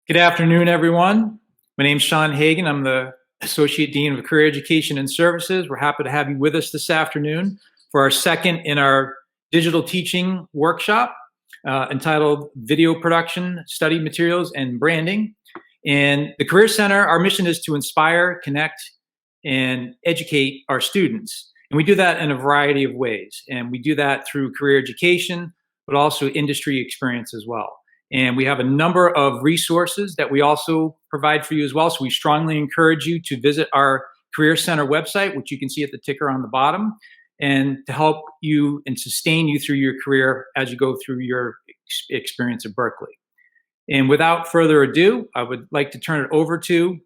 Good afternoon, everyone. My name is Sean Hagan. I'm the Associate Dean of Career Education and Services. We're happy to have you with us this afternoon for our second in our digital teaching workshop entitled Video Production, Study Materials, and Branding. And the Career Center, our mission is to inspire, connect, and educate our students. And we do that in a variety of ways. And we do that through career education, but also industry experience as well. And we have a number of resources that we also provide for you as well. So we strongly encourage you to visit our Career Center website, which you can see at the ticker on the bottom, and to help you and sustain you through your career as you go through your experience at Berklee. And without further ado, I would like to turn it over to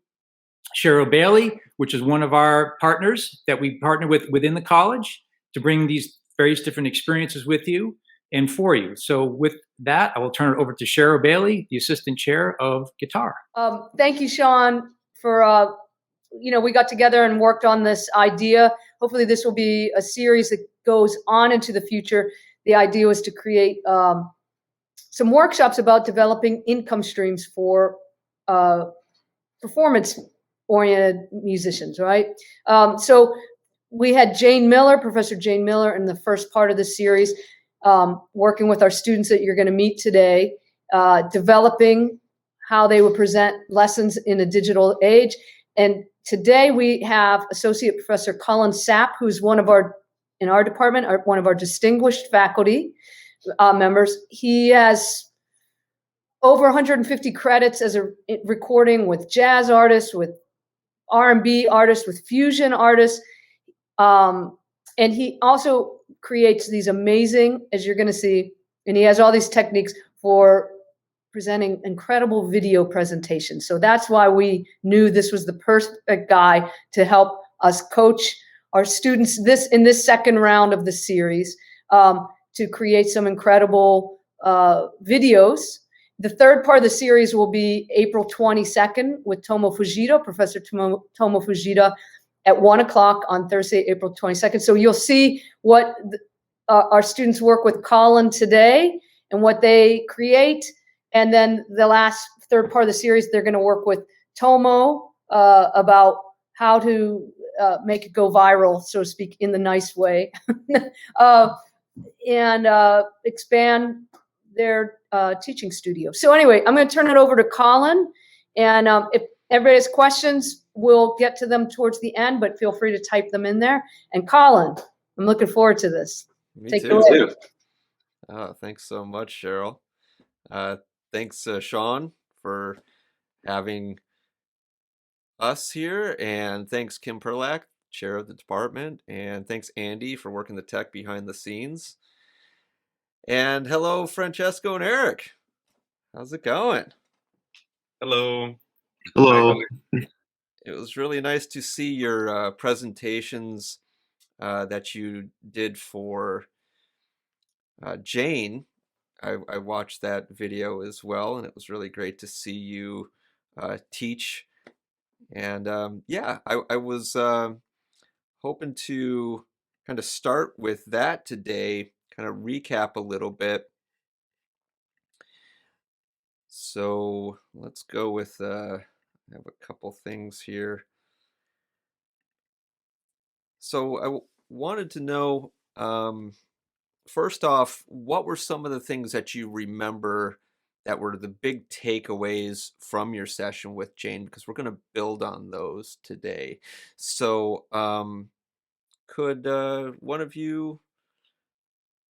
Cheryl Bailey, which is one of our partners that we partner with within the college to bring these various different experiences with you and for you. So with that, I will turn it over to Cheryl Bailey, the Assistant Chair of Guitar. Thank you, Sean, for, we got together and worked on this idea. Hopefully this will be a series that goes on into the future. The idea was to create some workshops about developing income streams for performance-oriented musicians, right? So we had Jane Miller, Professor Jane Miller, in the first part of the series, working with our students that you're going to meet today, developing how they would present lessons in a digital age. And today we have Associate Professor Colin Sapp, who's in our department, one of our distinguished faculty members. He has over 150 credits as a recording with jazz artists, with R&B artists, with fusion artists. And he also creates these amazing, as you're going to see, and he has all these techniques for presenting incredible video presentations. So that's why we knew this was the perfect guy to help us coach our students in this second round of the series to create some incredible videos. The third part of the series will be April 22nd with Tomo Fujita, Professor Tomo Fujita, at 1 o'clock on Thursday, April 22nd. So you'll see what our students work with Colin today and what they create. And then the third part of the series, they're going to work with Tomo about how to make it go viral, so to speak, in the nice way, and expand their teaching studio. So anyway, I'm going to turn it over to Colin. And if everybody has questions, we'll get to them towards the end, but feel free to type them in there. And Colin, I'm looking forward to this. Me too. Oh, thanks so much, Cheryl. Thanks, Sean, for having us here. And thanks, Kim Perlak, Chair of the department. And thanks, Andy, for working the tech behind the scenes. And hello, Francesco and Eric. How's it going? Hello. Hello. It was really nice to see your presentations that you did for Jane. I watched that video as well, and it was really great to see you teach. And yeah, I was hoping to kind of start with that today, kind of recap a little bit. So let's go with I have a couple things here. So I wanted to know, first off, what were some of the things that you remember that were the big takeaways from your session with Jane? Because we're going to build on those today. So could one of you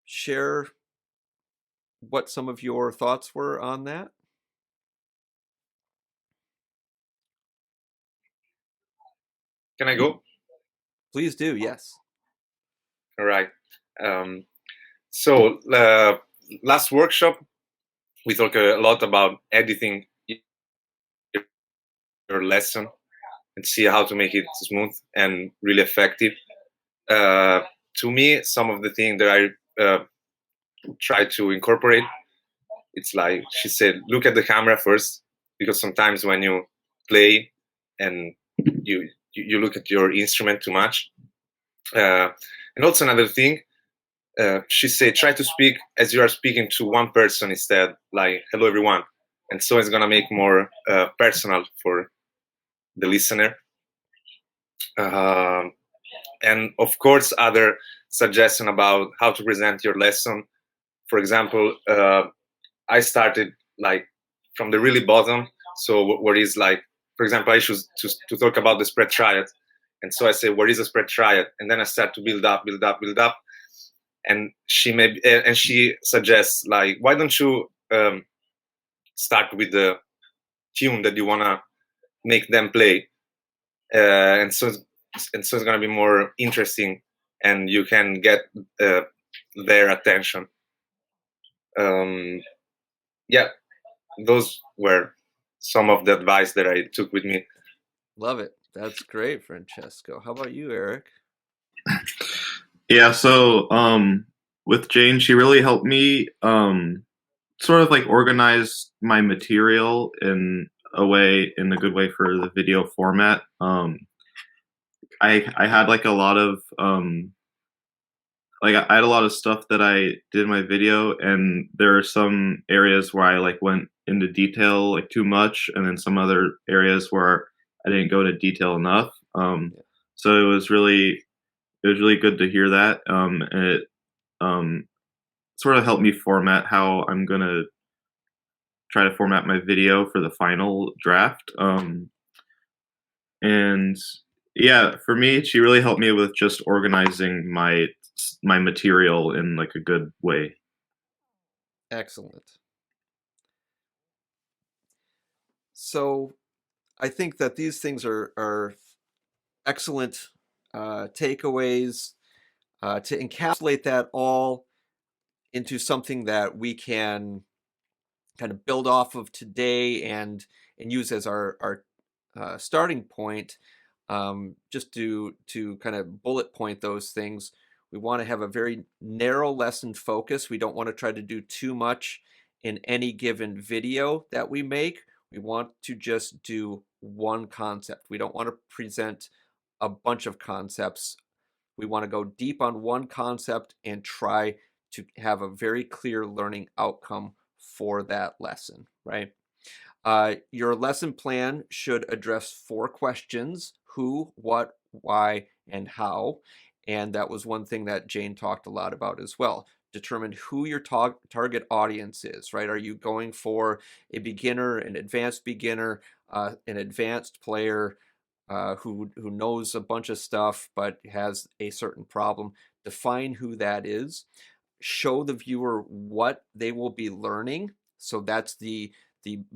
share what some of your thoughts were on that? Can I go? Please do, yes. All right. So last workshop, we talked a lot about editing your lesson and see how to make it smooth and really effective. To me, some of the things that I try to incorporate, it's like she said, look at the camera first, because sometimes when you play and you look at your instrument too much, And also another thing, she said, try to speak as you are speaking to one person instead, like hello everyone, and so it's gonna make more personal for the listener. And of course, other suggestion about how to present your lesson. For example, I started like from the really bottom. So what is like, for example, I choose to talk about the spread triad. And so I say, what is a spread triad? And then I start to build up. And she suggests like, why don't you start with the tune that you wanna make them play, and so it's gonna be more interesting, and you can get their attention. Yeah, those were some of the advice that I took with me. Love it. That's great, Francesco. How about you, Eric? Yeah, so with Jane, she really helped me sort of like organize my material in a good way for the video format. I had like a lot of like I had a lot of stuff that I did in my video, and there are some areas where I like went into detail like too much, and then some other areas where I didn't go into detail enough. So it was really good to hear that, and it um, sort of helped me format how I'm gonna try to format my video for the final draft. And yeah, for me, she really helped me with just organizing my material in like a good way. Excellent. So I think that these things are excellent takeaways to encapsulate that all into something that we can kind of build off of today and use as our starting point. Just to kind of bullet point those things, we want to have a very narrow lesson focus. We don't want to try to do too much in any given video that we make. We want to just do one concept. We don't want to present a bunch of concepts. We want to go deep on one concept and try to have a very clear learning outcome for that lesson, right? Your lesson plan should address 4 questions: who, what, why, and how. And that was one thing that Jane talked a lot about as well. Determine who your target audience is, right? Are you going for a beginner, an advanced beginner, an advanced player who knows a bunch of stuff but has a certain problem? Define who that is. Show the viewer what they will be learning. So that's the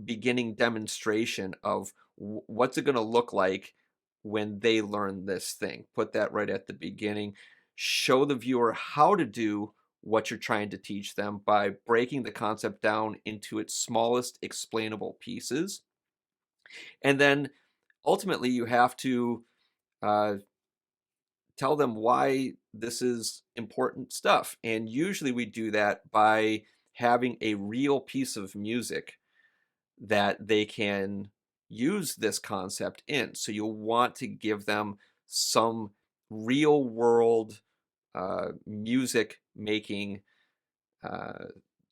beginning demonstration of what's it going to look like when they learn this thing. Put that right at the beginning. Show the viewer how to do what you're trying to teach them by breaking the concept down into its smallest explainable pieces. And then ultimately you have to tell them why this is important stuff. And usually we do that by having a real piece of music that they can use this concept in. So you'll want to give them some real world music making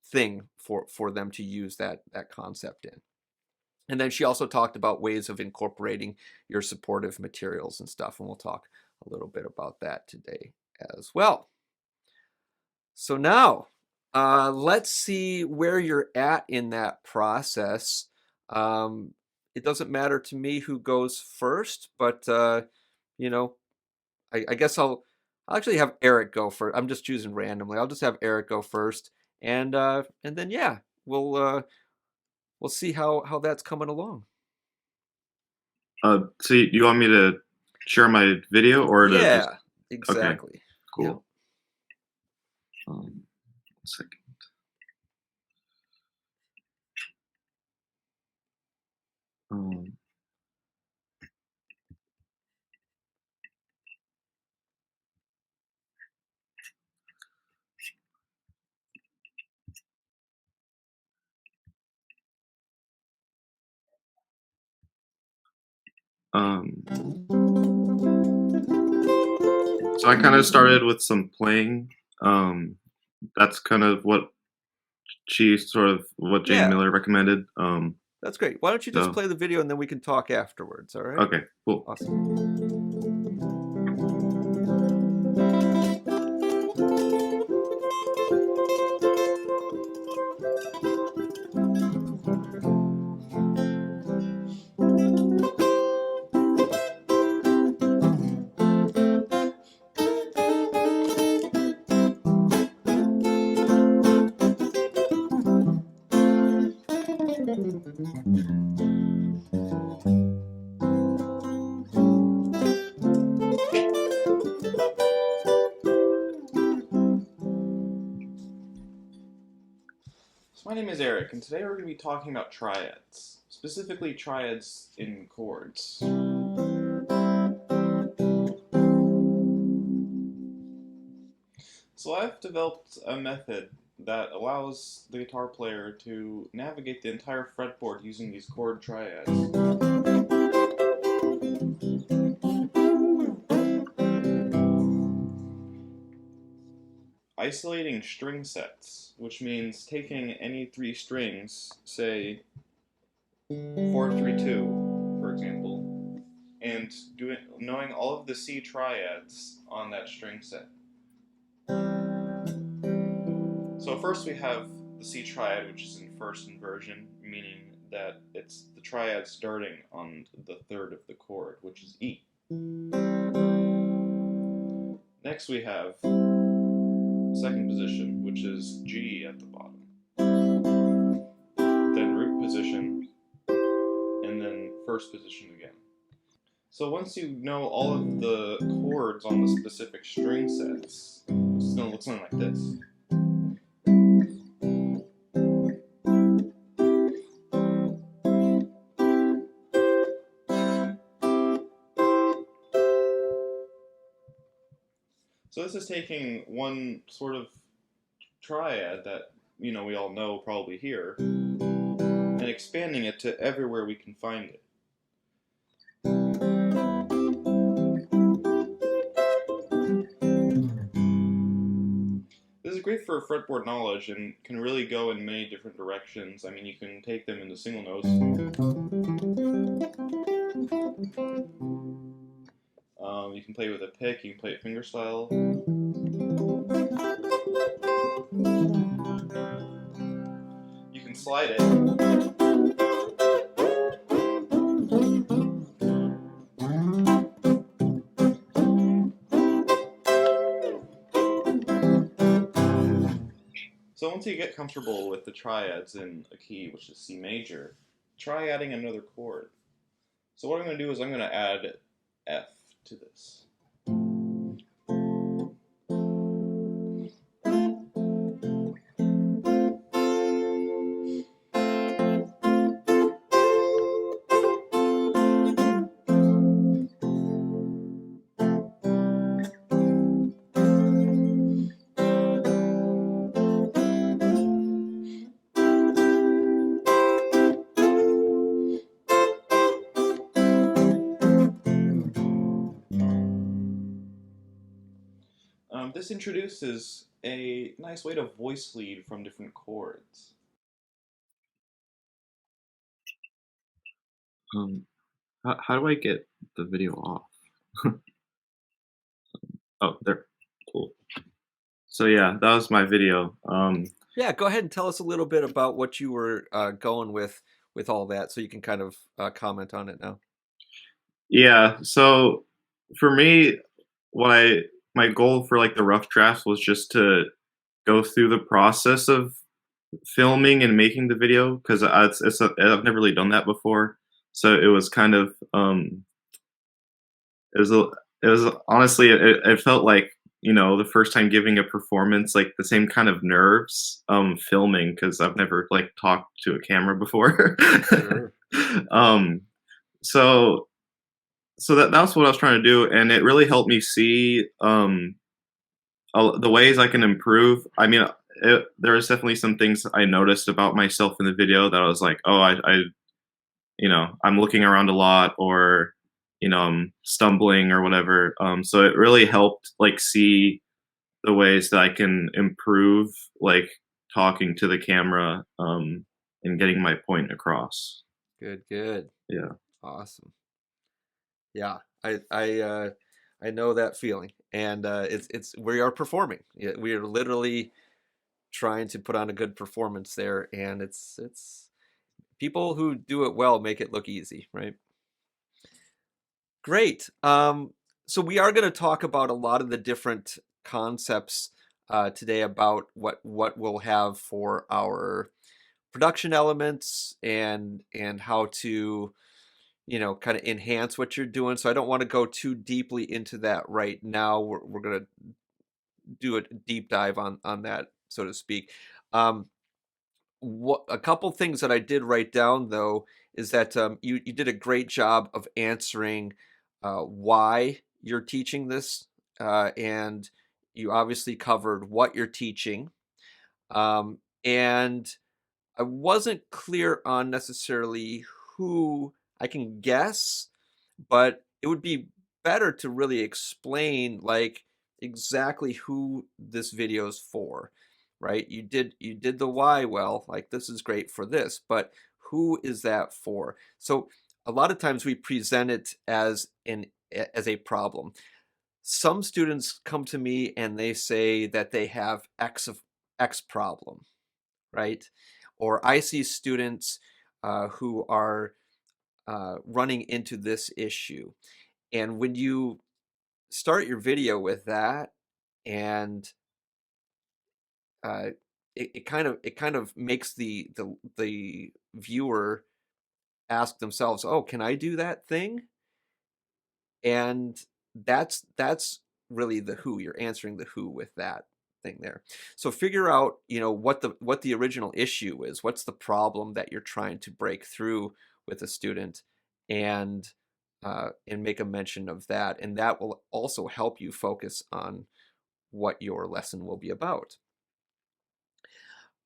thing for them to use that concept in. And then she also talked about ways of incorporating your supportive materials and stuff, and we'll talk a little bit about that today as well. So now, let's see where you're at in that process. It doesn't matter to me who goes first, but you know, I guess I'll actually have Eric go first. I'm just choosing randomly. I'll just have Eric go first, and then yeah, we'll see how that's coming along. So you want me to share my video or to just... Yeah, exactly. Cool. Yeah. 1 second. So I kind of started with some playing. That's kind of what what Jane Yeah. Miller recommended. That's great. Why don't you just So play the video and then we can talk afterwards, all right? okay, cool. Awesome. So my name is Eric, and today we're going to be talking about triads, specifically triads in chords. So I've developed a method that allows the guitar player to navigate the entire fretboard using these chord triads. Isolating string sets, which means taking any three strings, say 4-3-2, for example, and knowing all of the C triads on that string set. So first we have the C triad, which is in first inversion, meaning that it's the triad starting on the third of the chord, which is E. Next we have second position, which is G at the bottom. Then root position, and then first position again. So once you know all of the chords on the specific string sets, it's going to look something like this. So this is taking one sort of triad that, we all know probably here, and expanding it to everywhere we can find it. This is great for fretboard knowledge and can really go in many different directions. I mean, you can take them into single notes. You can play with a pick, you can play it fingerstyle. You can slide it. So once you get comfortable with the triads in a key, which is C major, try adding another chord. So what I'm going to do is I'm going to add F to this. This introduces a nice way to voice lead from different chords. How do I get the video off? Oh, there. Cool. So yeah, that was my video. Yeah, go ahead and tell us a little bit about what you were going with all that, so you can kind of comment on it now. Yeah, so for me, my goal for like the rough drafts was just to go through the process of filming and making the video, because I've never really done that before. So it was kind of it was honestly it felt like, the first time giving a performance, like the same kind of nerves filming, because I've never like talked to a camera before. Sure. So that's what I was trying to do, and it really helped me see the ways I can improve. I mean, there was definitely some things I noticed about myself in the video that I was like, oh, I'm looking around a lot, or I'm stumbling or whatever. So it really helped like see the ways that I can improve, like talking to the camera, and getting my point across. Good, good. Yeah. Awesome. Yeah, I know that feeling, and it's we are performing. Yeah, we are literally trying to put on a good performance there, and it's people who do it well make it look easy, right? Great. So we are going to talk about a lot of the different concepts today about what we'll have for our production elements and how to kind of enhance what you're doing. So I don't want to go too deeply into that right now. We're going to do a deep dive on that, so to speak. Um, what a couple things that I did write down though is that you did a great job of answering why you're teaching this, and you obviously covered what you're teaching, and I wasn't clear on necessarily who. I can guess, but it would be better to really explain like exactly who this video is for, right? You did the why well, like this is great for this, but who is that for? So a lot of times we present it as a problem. Some students come to me and they say that they have X problem, right? Or I see students who are running into this issue. And when you start your video with that, and uh, it kind of makes the viewer ask themselves, "Oh, can I do that thing?" And that's really the who. You're answering the who with that thing there. So figure out, what the original issue is. What's the problem that you're trying to break through with a student, and make a mention of that, and that will also help you focus on what your lesson will be about.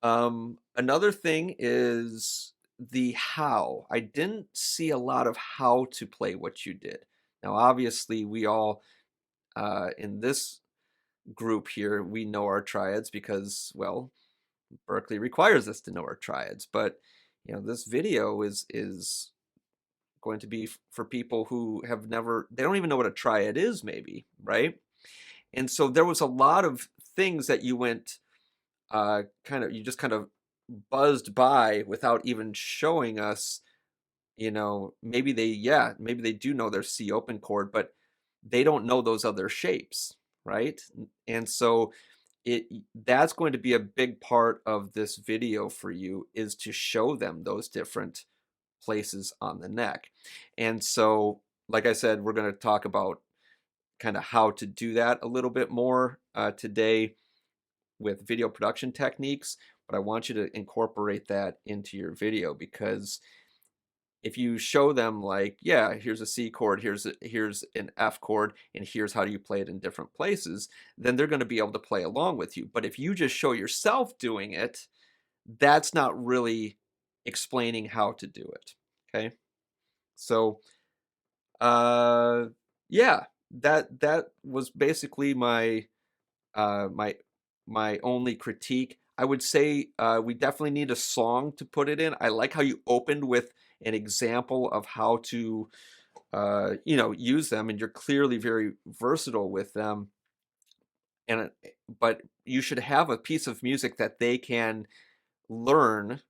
Another thing is the how. I didn't see a lot of how to play what you did. Now, obviously, we all in this group here, we know our triads because, well, Berklee requires us to know our triads. But this video is going to be for people who have never, they don't even know what a triad is, maybe, right? And so there was a lot of things that you went you just kind of buzzed by without even showing us. Maybe they do know their C open chord, but they don't know those other shapes, right? And so that's going to be a big part of this video for you, is to show them those different places on the neck. And so, like I said, we're going to talk about kind of how to do that a little bit more today with video production techniques, but I want you to incorporate that into your video, because if you show them like, yeah, here's a C chord, here's an F chord, and here's how you play it in different places, then they're going to be able to play along with you. But if you just show yourself doing it, that's not really explaining how to do it. Okay. So, yeah, that was basically my my only critique. I would say we definitely need a song to put it in. I like how you opened with an example of how to use them, and you're clearly very versatile with them. And but you should have a piece of music that they can learn,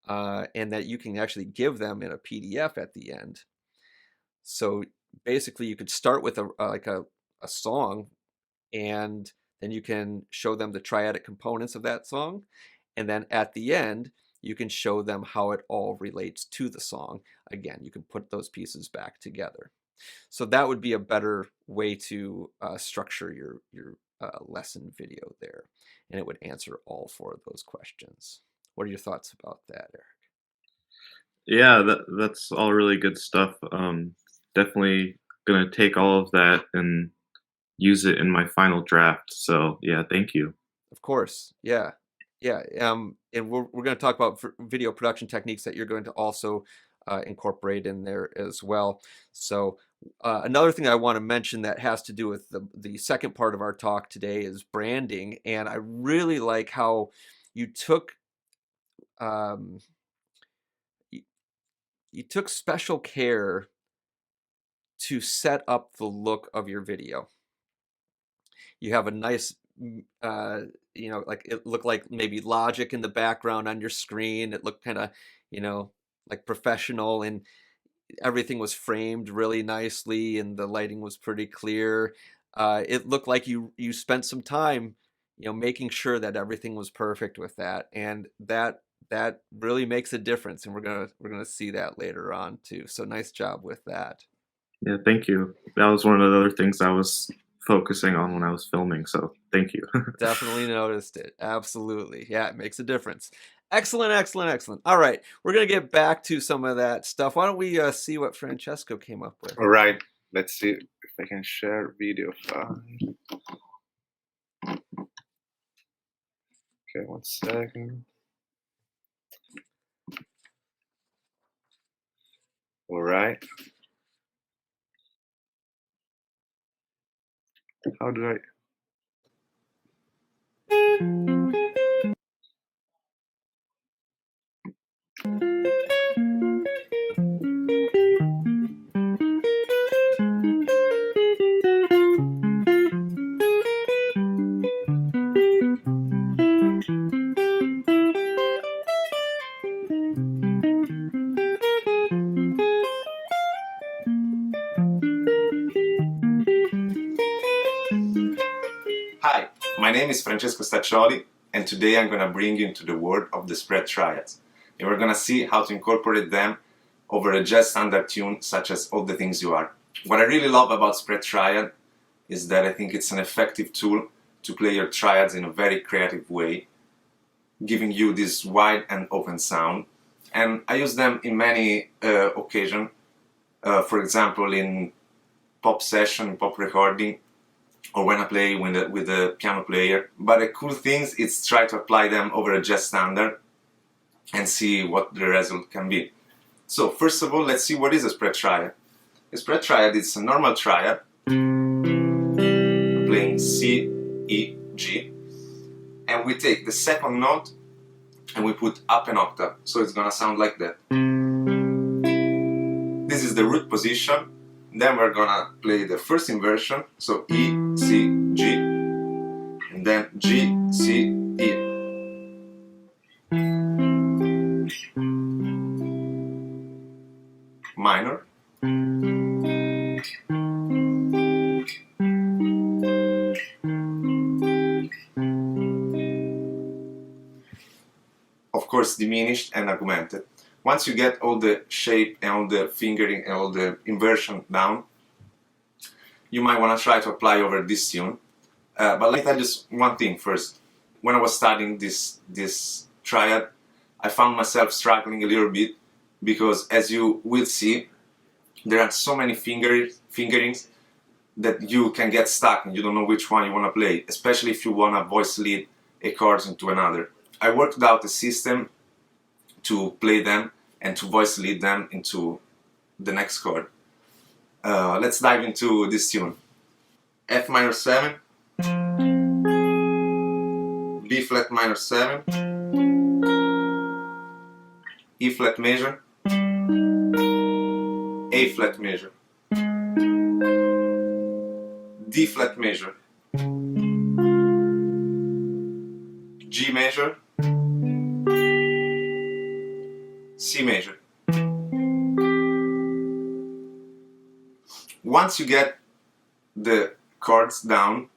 and that you can actually give them in a PDF at the end. So basically, you could start with a song, and then you can show them the triadic components of that song, and then at the end you can show them how it all relates to the song. Again, you can put those pieces back together. So that would be a better way to structure your lesson video there, and it would answer all four of those questions. What are your thoughts about that, Eric? Yeah, that's all really good stuff. Definitely gonna take all of that and use it in my final draft. So yeah, thank you. Of course, yeah, yeah. And we're going to talk about video production techniques that you're going to also incorporate in there as well. So Another thing I want to mention that has to do with the second part of our talk today is branding. And I really like how you took um, you took special care to set up the look of your video. You have a nice, like it looked like maybe logic in the background on your screen. It looked kind of, like professional, and everything was framed really nicely, and the lighting was pretty clear. It looked like you spent some time, making sure that everything was perfect with that, and that really makes a difference. And we're gonna see that later on too. So nice job with that. Yeah, thank you. That was one of the other things I was focusing on when I was filming, so thank you. Definitely noticed it. Absolutely. Yeah, it makes a difference. Excellent, excellent, excellent. All right, we're going to get back to some of that stuff. Why don't we see what Francesco came up with? All right, let's see if I can share video file. Okay, 1 second. All right. How do I? Hi, my name is Francesco Staccioli, and today I'm going to bring you into the world of the spread triads. And we're going to see how to incorporate them over a jazz standard tune such as All the Things You Are. What I really love about spread triad is that I think it's an effective tool to play your triads in a very creative way, giving you this wide and open sound. And I use them in many occasions, for example in pop session, pop recording, or when I play with a piano player. But the cool thing is try to apply them over a jazz standard and see what the result can be. So first of all, let's see what is a spread triad. A spread triad is a normal triad, playing C, E, G, and we take the second note and we put up an octave, so it's gonna sound like that. This is the root position. Then we're gonna play the first inversion, so E, C, G, and then G, C, E. Minor. Of course, diminished and augmented. Once you get all the shape and all the fingering and all the inversion down, you might want to try to apply over this tune. But let me tell you one thing first. When I was studying this triad, I found myself struggling a little bit because, as you will see, there are so many fingerings that you can get stuck and you don't know which one you want to play, especially if you want to voice lead a chord into another. I worked out a system to play them and to voice lead them into the next chord. Let's dive into this tune. F minor 7, B flat minor 7, E flat major, A flat major, D flat major, G major, C major. Once you get the chords down,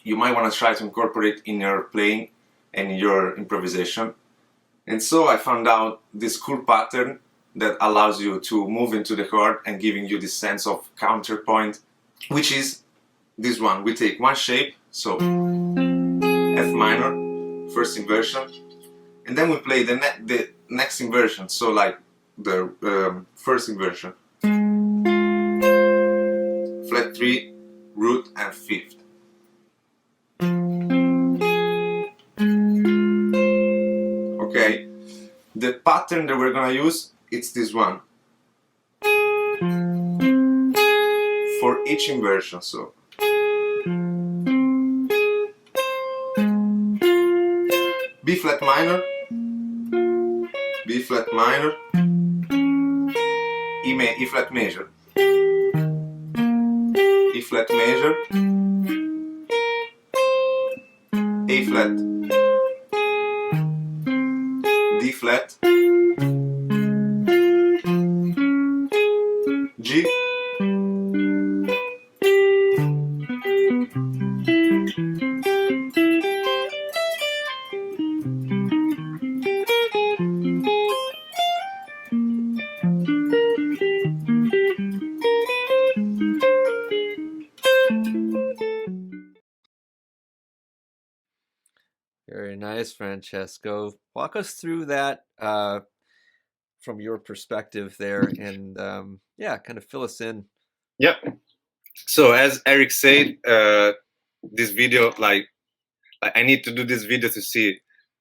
you might want to try to incorporate in your playing and in your improvisation. And so I found out this cool pattern that allows you to move into the chord and giving you this sense of counterpoint, which is this one. We take one shape, so F minor, first inversion, and then we play the next inversion, so like the first inversion. Flat 3, root, and 5th. Okay, the pattern that we're gonna use, it's this one. each inversion. So B flat minor, B flat minor, E flat major, E flat major, A flat, D flat, G, Very nice, Francesco. Walk us through that from your perspective there, and yeah, kind of fill us in. Yep. So as Eric said, this video, like I need to do this video to see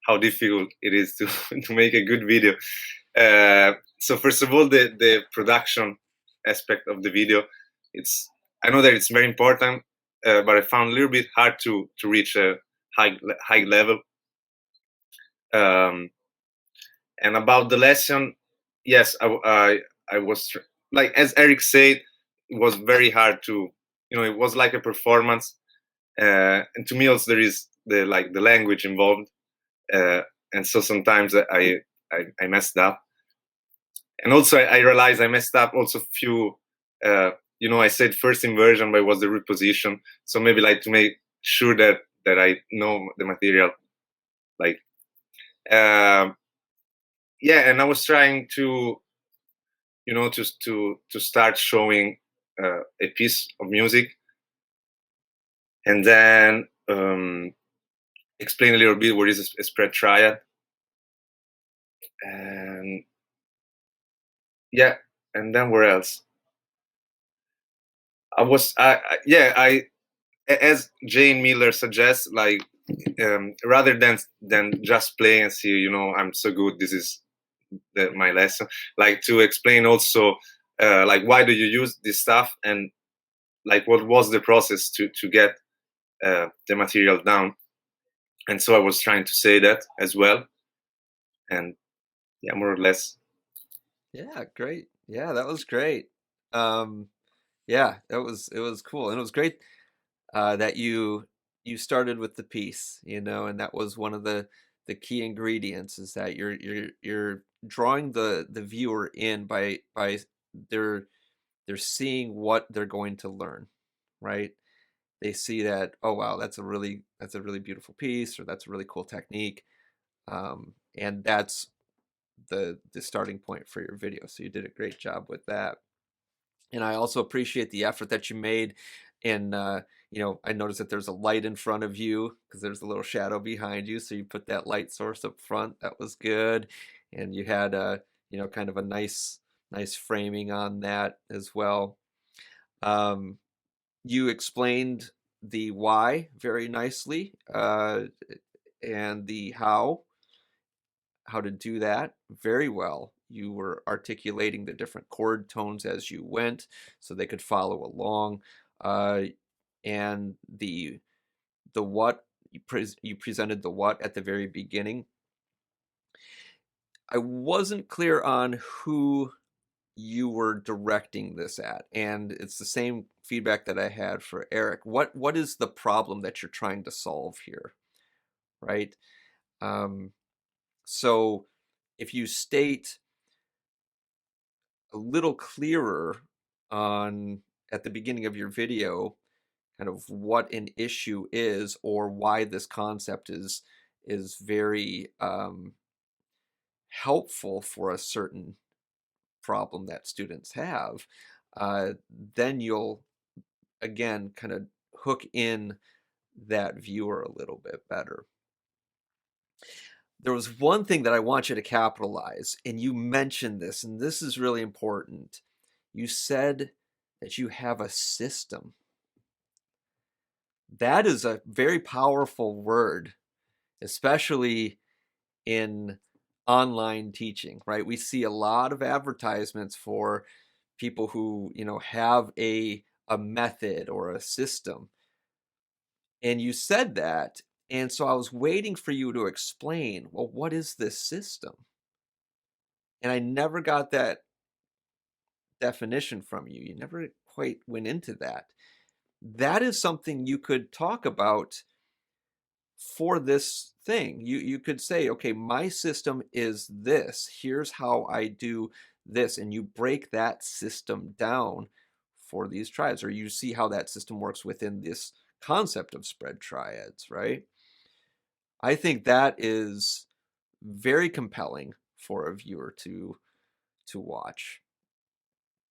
how difficult it is to to make a good video. So first of all, the production aspect of the video, I know that it's very important, but I found a little bit hard to reach a high level. And about the lesson, yes, I was like, as Eric said, it was very hard to, it was like a performance, and to me also there is the language involved, and so sometimes I messed up, and also I realized I messed up also a few. I said first inversion, but it was the root position, so maybe like to make sure that I know the material, like. Yeah, and I was trying to, to start showing a piece of music, and then explain a little bit what is a spread triad, and yeah, and then where else? As Jane Miller suggests, like rather than just play and see, I'm so good, this is my lesson, like to explain also like why do you use this stuff, and like what was the process to get the material down. And so I was trying to say that as well, and yeah, more or less. Yeah, great. Yeah, that was great. Yeah, it was cool, and it was great that you started with the piece, and that was one of the key ingredients, is that you're drawing the viewer in by they're seeing what they're going to learn, right? They see that, oh wow, that's a really beautiful piece, or that's a really cool technique, and that's the starting point for your video. So you did a great job with that. And I also appreciate the effort that you made. And, I noticed that there's a light in front of you because there's a little shadow behind you. So you put that light source up front. That was good. And you had kind of a nice framing on that as well. You explained the why very nicely, and the how to do that very well. You were articulating the different chord tones as you went, so they could follow along. And the what, you presented the what at the very beginning. I wasn't clear on who you were directing this at, and it's the same feedback that I had for Eric. What is the problem that you're trying to solve here, right? So if you state a little clearer on at the beginning of your video kind of what an issue is, or why this concept is very helpful for a certain problem that students have, then you'll again kind of hook in that viewer a little bit better. There was one thing that I want you to capitalize, and you mentioned this, and this is really important. You said that you have a system. That is a very powerful word, especially in online teaching, right? We see a lot of advertisements for people who, have a a method or a system. And you said that, and so I was waiting for you to explain, well, what is this system? And I never got that definition from you. You never quite went into that. That is something you could talk about for this thing. You could say, okay, my system is this. Here's how I do this. And you break that system down for these triads, or you see how that system works within this concept of spread triads, right? I think that is very compelling for a viewer to watch.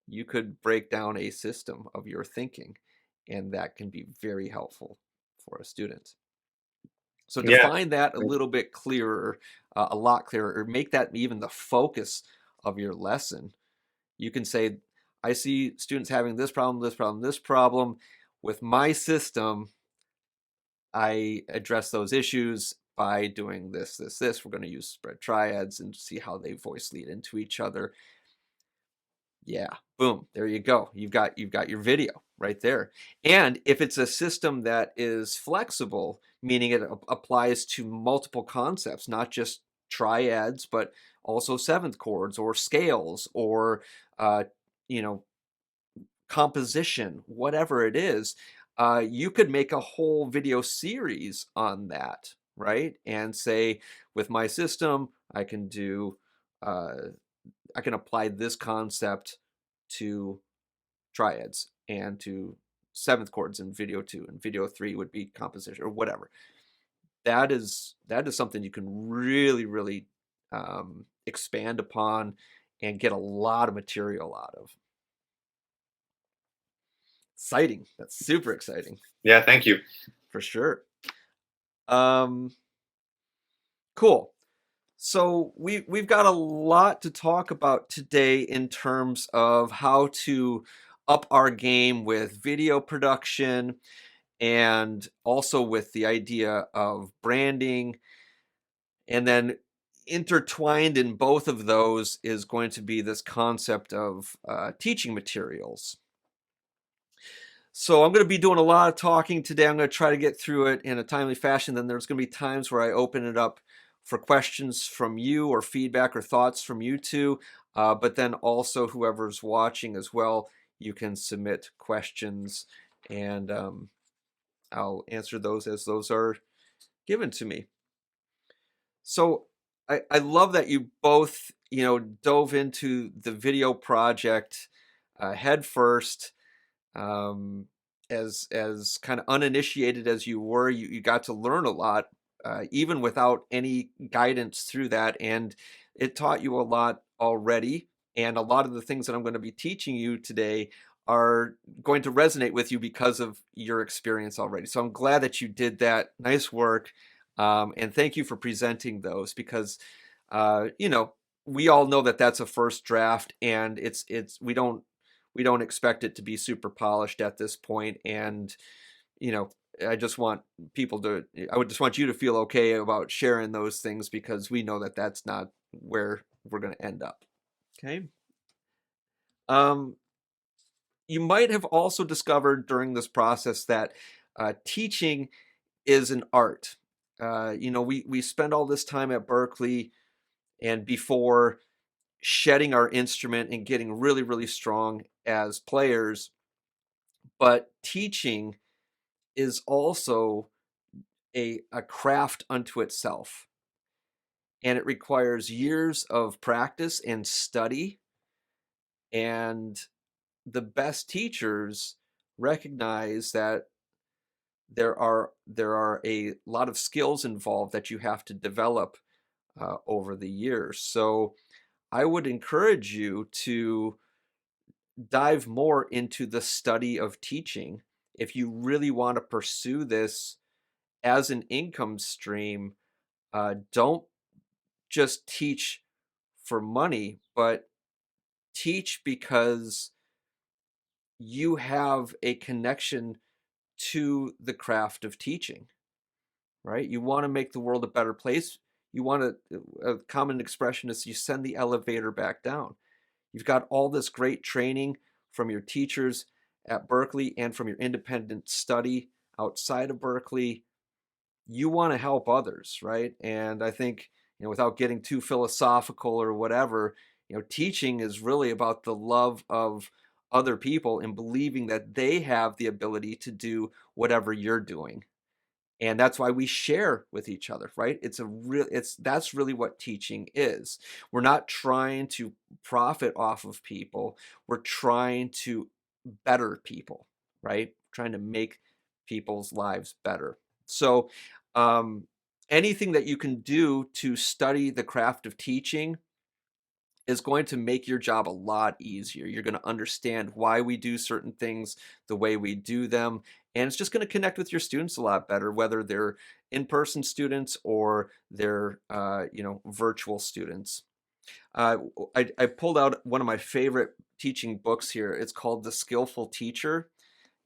You could break down a system of your thinking, and that can be very helpful for a student. So Yeah. define that a little bit clearer, a lot clearer, or make that even the focus of your lesson. You can say, I see students having this problem, this problem, this problem. With my system, I address those issues by doing this, this, this. We're going to use spread triads and see how they voice lead into each other. Yeah, boom, there you go. You've got your video right there. And if it's a system that is flexible, meaning it applies to multiple concepts, not just triads, but also seventh chords or scales or you know, composition, whatever it is, you could make a whole video series on that, right? And say, with my system, I can do I can apply this concept to triads and to seventh chords in video 2, and video 3 would be composition or whatever. That is something you can really expand upon and get a lot of material out of. Exciting. That's super exciting. Yeah, thank you. For sure. Cool. So we've got a lot to talk about today in terms of how to up our game with video production, and also with the idea of branding. And then intertwined in both of those is going to be this concept of teaching materials. So I'm going to be doing a lot of talking today. I'm going to try to get through it in a timely fashion. Then there's going to be times where I open it up for questions from you or feedback or thoughts from you two. But then also whoever's watching as well, you can submit questions, and I'll answer those as those are given to me. So I love that you both, dove into the video project head first. As kind of uninitiated as you were, you got to learn a lot, even without any guidance through that, and it taught you a lot already. And a lot of the things that I'm going to be teaching you today are going to resonate with you because of your experience already. So I'm glad that you did that. Nice work, and thank you for presenting those, because we all know that that's a first draft, and we don't expect it to be super polished at this point. And, I just want I would just want you to feel okay about sharing those things, because we know that that's not where we're going to end up. Okay. You might have also discovered during this process that teaching is an art. We spend all this time at Berklee and before shedding our instrument and getting really, really strong as players. But teaching is also a craft unto itself. And it requires years of practice and study. And the best teachers recognize that there are a lot of skills involved that you have to develop over the years. So I would encourage you to dive more into the study of teaching if you really want to pursue this as an income stream. Don't just teach for money, but teach because you have a connection to the craft of teaching, right? You want to make the world a better place. You want a common expression is you send the elevator back down. You've got all this great training from your teachers, at Berklee and from your independent study outside of Berklee, you want to help others, right? And I think, without getting too philosophical or whatever, teaching is really about the love of other people and believing that they have the ability to do whatever you're doing. And that's why we share with each other, right? That's really what teaching is. We're not trying to profit off of people. We're trying to better people, right? Trying to make people's lives better. So, anything that you can do to study the craft of teaching is going to make your job a lot easier. You're going to understand why we do certain things the way we do them. And it's just going to connect with your students a lot better, whether they're in-person students or they're, virtual students. I pulled out one of my favorite teaching books here. It's called The Skillful Teacher.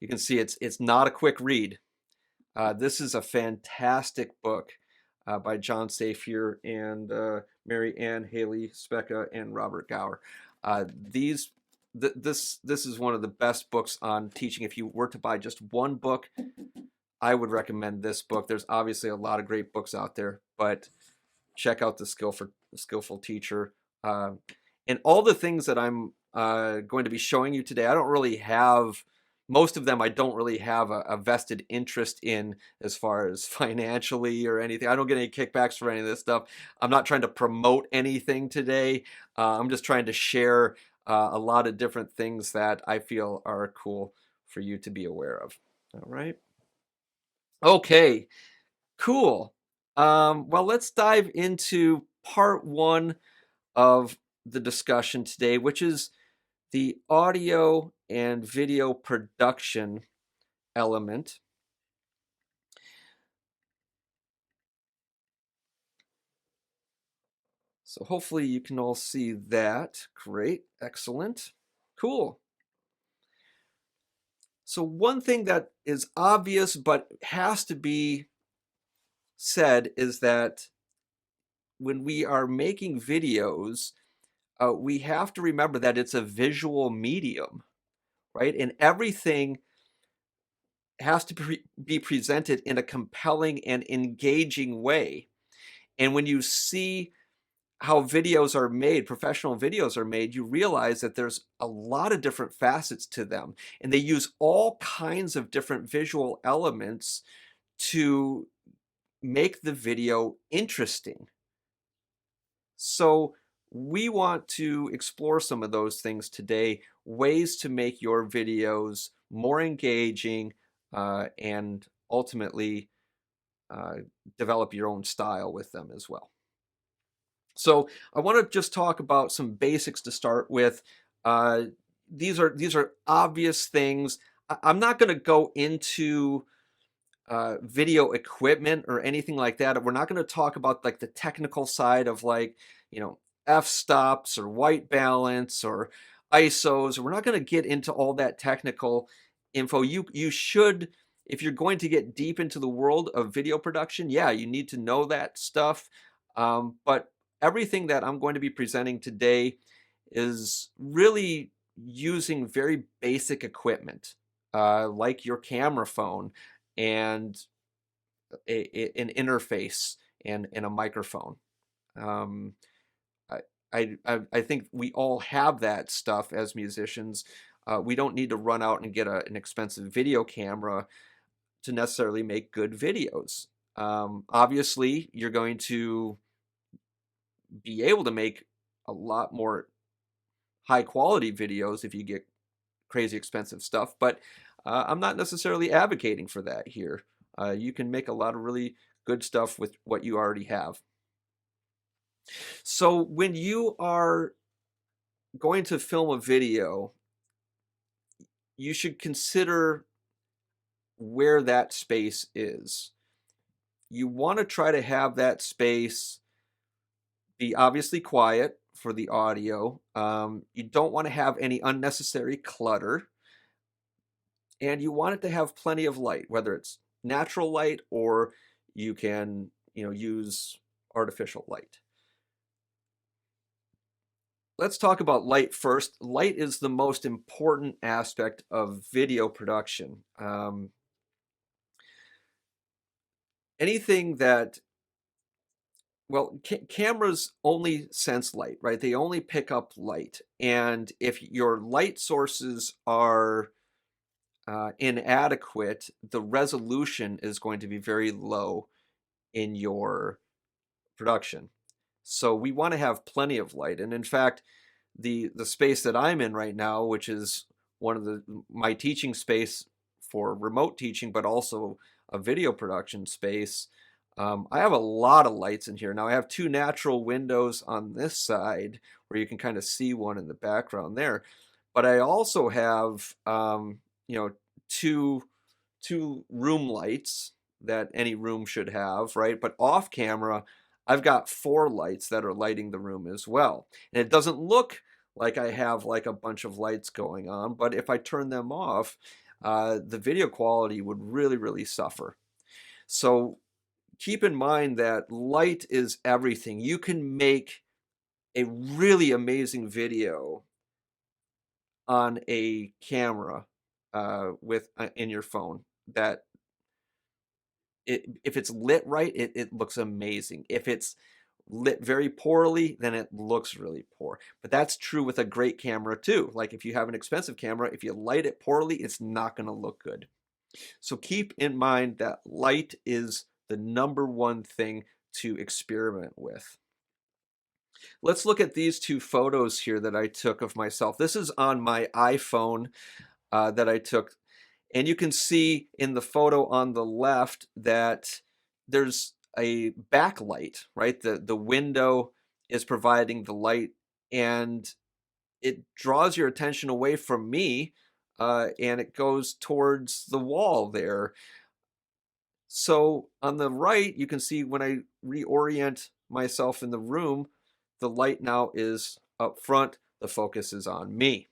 You can see it's not a quick read. This is a fantastic book by John Safier and Mary Ann Haley Specka and Robert Gower. This is one of the best books on teaching. If you were to buy just one book, I would recommend this book. There's obviously a lot of great books out there, but check out The Skillful Teacher. And all the things that I'm going to be showing you today, most of them I don't really have a vested interest in as far as financially or anything. I don't get any kickbacks for any of this stuff. I'm not trying to promote anything today. I'm just trying to share a lot of different things that I feel are cool for you to be aware of. All right. Okay, cool. Well, let's dive into part one of the discussion today, which is the audio and video production element. So hopefully you can all see that. Great, excellent, cool. So one thing that is obvious but has to be said is that when we are making videos, we have to remember that it's a visual medium, right? And everything has to be presented in a compelling and engaging way. And when you see how videos are made, professional videos are made, you realize that there's a lot of different facets to them. And they use all kinds of different visual elements to make the video interesting. So we want to explore some of those things today, ways to make your videos more engaging and ultimately develop your own style with them as well. So I want to just talk about some basics to start with. These are obvious things. I'm not going to go into video equipment or anything like that. We're not going to talk about like the technical side of f-stops or white balance or ISOs. We're not going to get into all that technical info. You should, if you're going to get deep into the world of video production, yeah, you need to know that stuff. But everything that I'm going to be presenting today is really using very basic equipment, like your camera phone and an interface and a microphone. I think we all have that stuff as musicians. We don't need to run out and get an expensive video camera to necessarily make good videos. Obviously, you're going to be able to make a lot more high quality videos if you get crazy expensive stuff, but I'm not necessarily advocating for that here. You can make a lot of really good stuff with what you already have. So when you are going to film a video, you should consider where that space is. You want to try to have that space be obviously quiet for the audio. You don't want to have any unnecessary clutter. And you want it to have plenty of light, whether it's natural light or you can, use artificial light. let's talk about light first. Light is the most important aspect of video production. Anything that, well, cameras only sense light, right? They only pick up light. And if your light sources are inadequate, the resolution is going to be very low in your production. So we want to have plenty of light. And in fact, the space that I'm in right now, which is one of my teaching space for remote teaching, but also a video production space, I have a lot of lights in here. Now I have 2 natural windows on this side where you can kind of see one in the background there. But I also have, you know, two room lights that any room should have, right? But off camera, I've got 4 lights that are lighting the room as well. And it doesn't look like I have like a bunch of lights going on, but if I turn them off, the video quality would really, really suffer. So keep in mind that light is everything. You can make a really amazing video on a camera with in your phone that if it's lit right, it looks amazing. If it's lit very poorly, then it looks really poor. But that's true with a great camera too. Like if you have an expensive camera, if you light it poorly, it's not going to look good. So keep in mind that light is the #1 thing to experiment with. Let's look at these 2 photos here that I took of myself. This is on my iPhone that I took. And you can see in the photo on the left that there's a backlight, right? The window is providing the light, and it draws your attention away from me, and it goes towards the wall there. So on the right, you can see when I reorient myself in the room, the light now is up front, the focus is on me.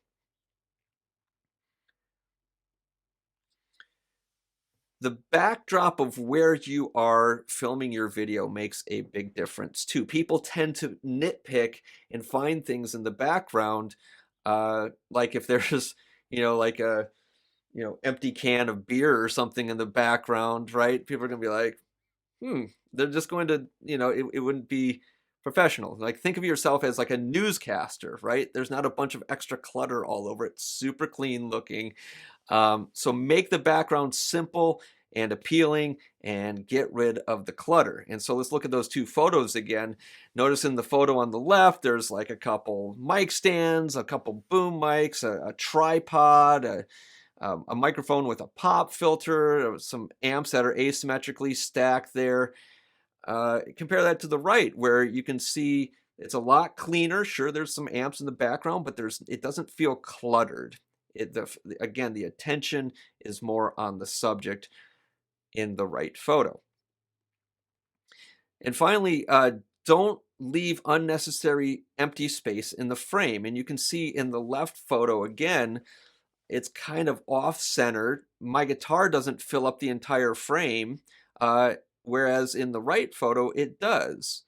The backdrop of where you are filming your video makes a big difference too. People tend to nitpick and find things in the background, like if there's, like a, empty can of beer or something in the background, right? People are gonna be like, they're just going to, it wouldn't be professional. Like think of yourself as like a newscaster, right? There's not a bunch of extra clutter all over it, super clean looking. So make the background simple and appealing and get rid of the clutter. And so let's look at those 2 photos again. Notice in the photo on the left, there's like a couple mic stands, a couple boom mics, a tripod, a microphone with a pop filter, some amps that are asymmetrically stacked there. Compare that to the right where you can see it's a lot cleaner. Sure, there's some amps in the background, but it doesn't feel cluttered. Again, the attention is more on the subject in the right photo. And finally, don't leave unnecessary empty space in the frame. And you can see in the left photo again, it's kind of off-centered. My guitar doesn't fill up the entire frame, whereas in the right photo, it does.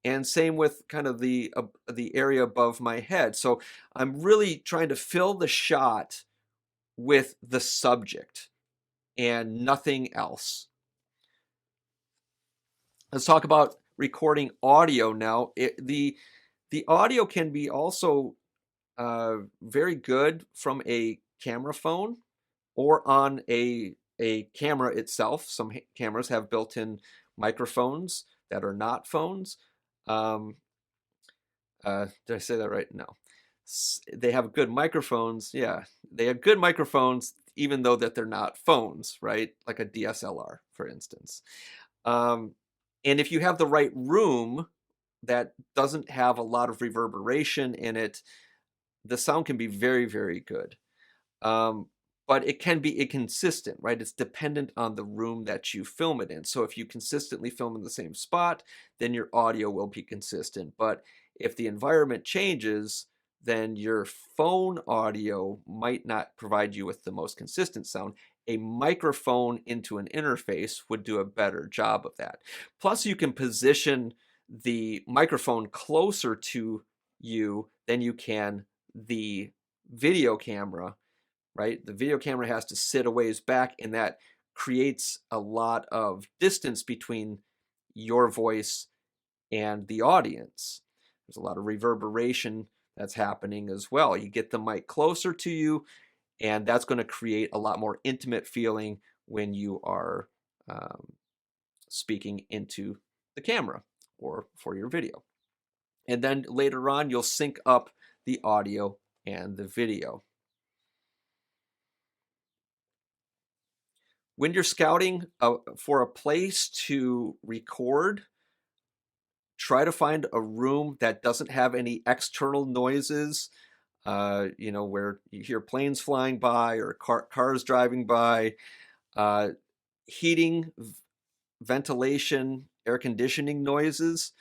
And same with kind of the area above my head. So I'm really trying to fill the shot with the subject and nothing else. Let's talk about recording audio now. The audio can be also very good from a camera phone or on a camera itself. Some cameras have built-in microphones that are not phones. Did I say that right? No. They have good microphones. Yeah, they have good microphones, even though that they're not phones, right? Like a DSLR, for instance. And if you have the right room that doesn't have a lot of reverberation in it, the sound can be very, very good. But it can be inconsistent, right? It's dependent on the room that you film it in. So if you consistently film in the same spot, then your audio will be consistent. But if the environment changes, then your phone audio might not provide you with the most consistent sound. A microphone into an interface would do a better job of that. Plus, you can position the microphone closer to you than you can the video camera, right? The video camera has to sit a ways back, and that creates a lot of distance between your voice and the audience. There's a lot of reverberation that's happening as well. You get the mic closer to you, and that's going to create a lot more intimate feeling when you are speaking into the camera or for your video. And then later on, you'll sync up the audio and the video. When you're scouting for a place to record, try to find a room that doesn't have any external noises, where you hear planes flying by or cars driving by. Heating, ventilation, air conditioning noises.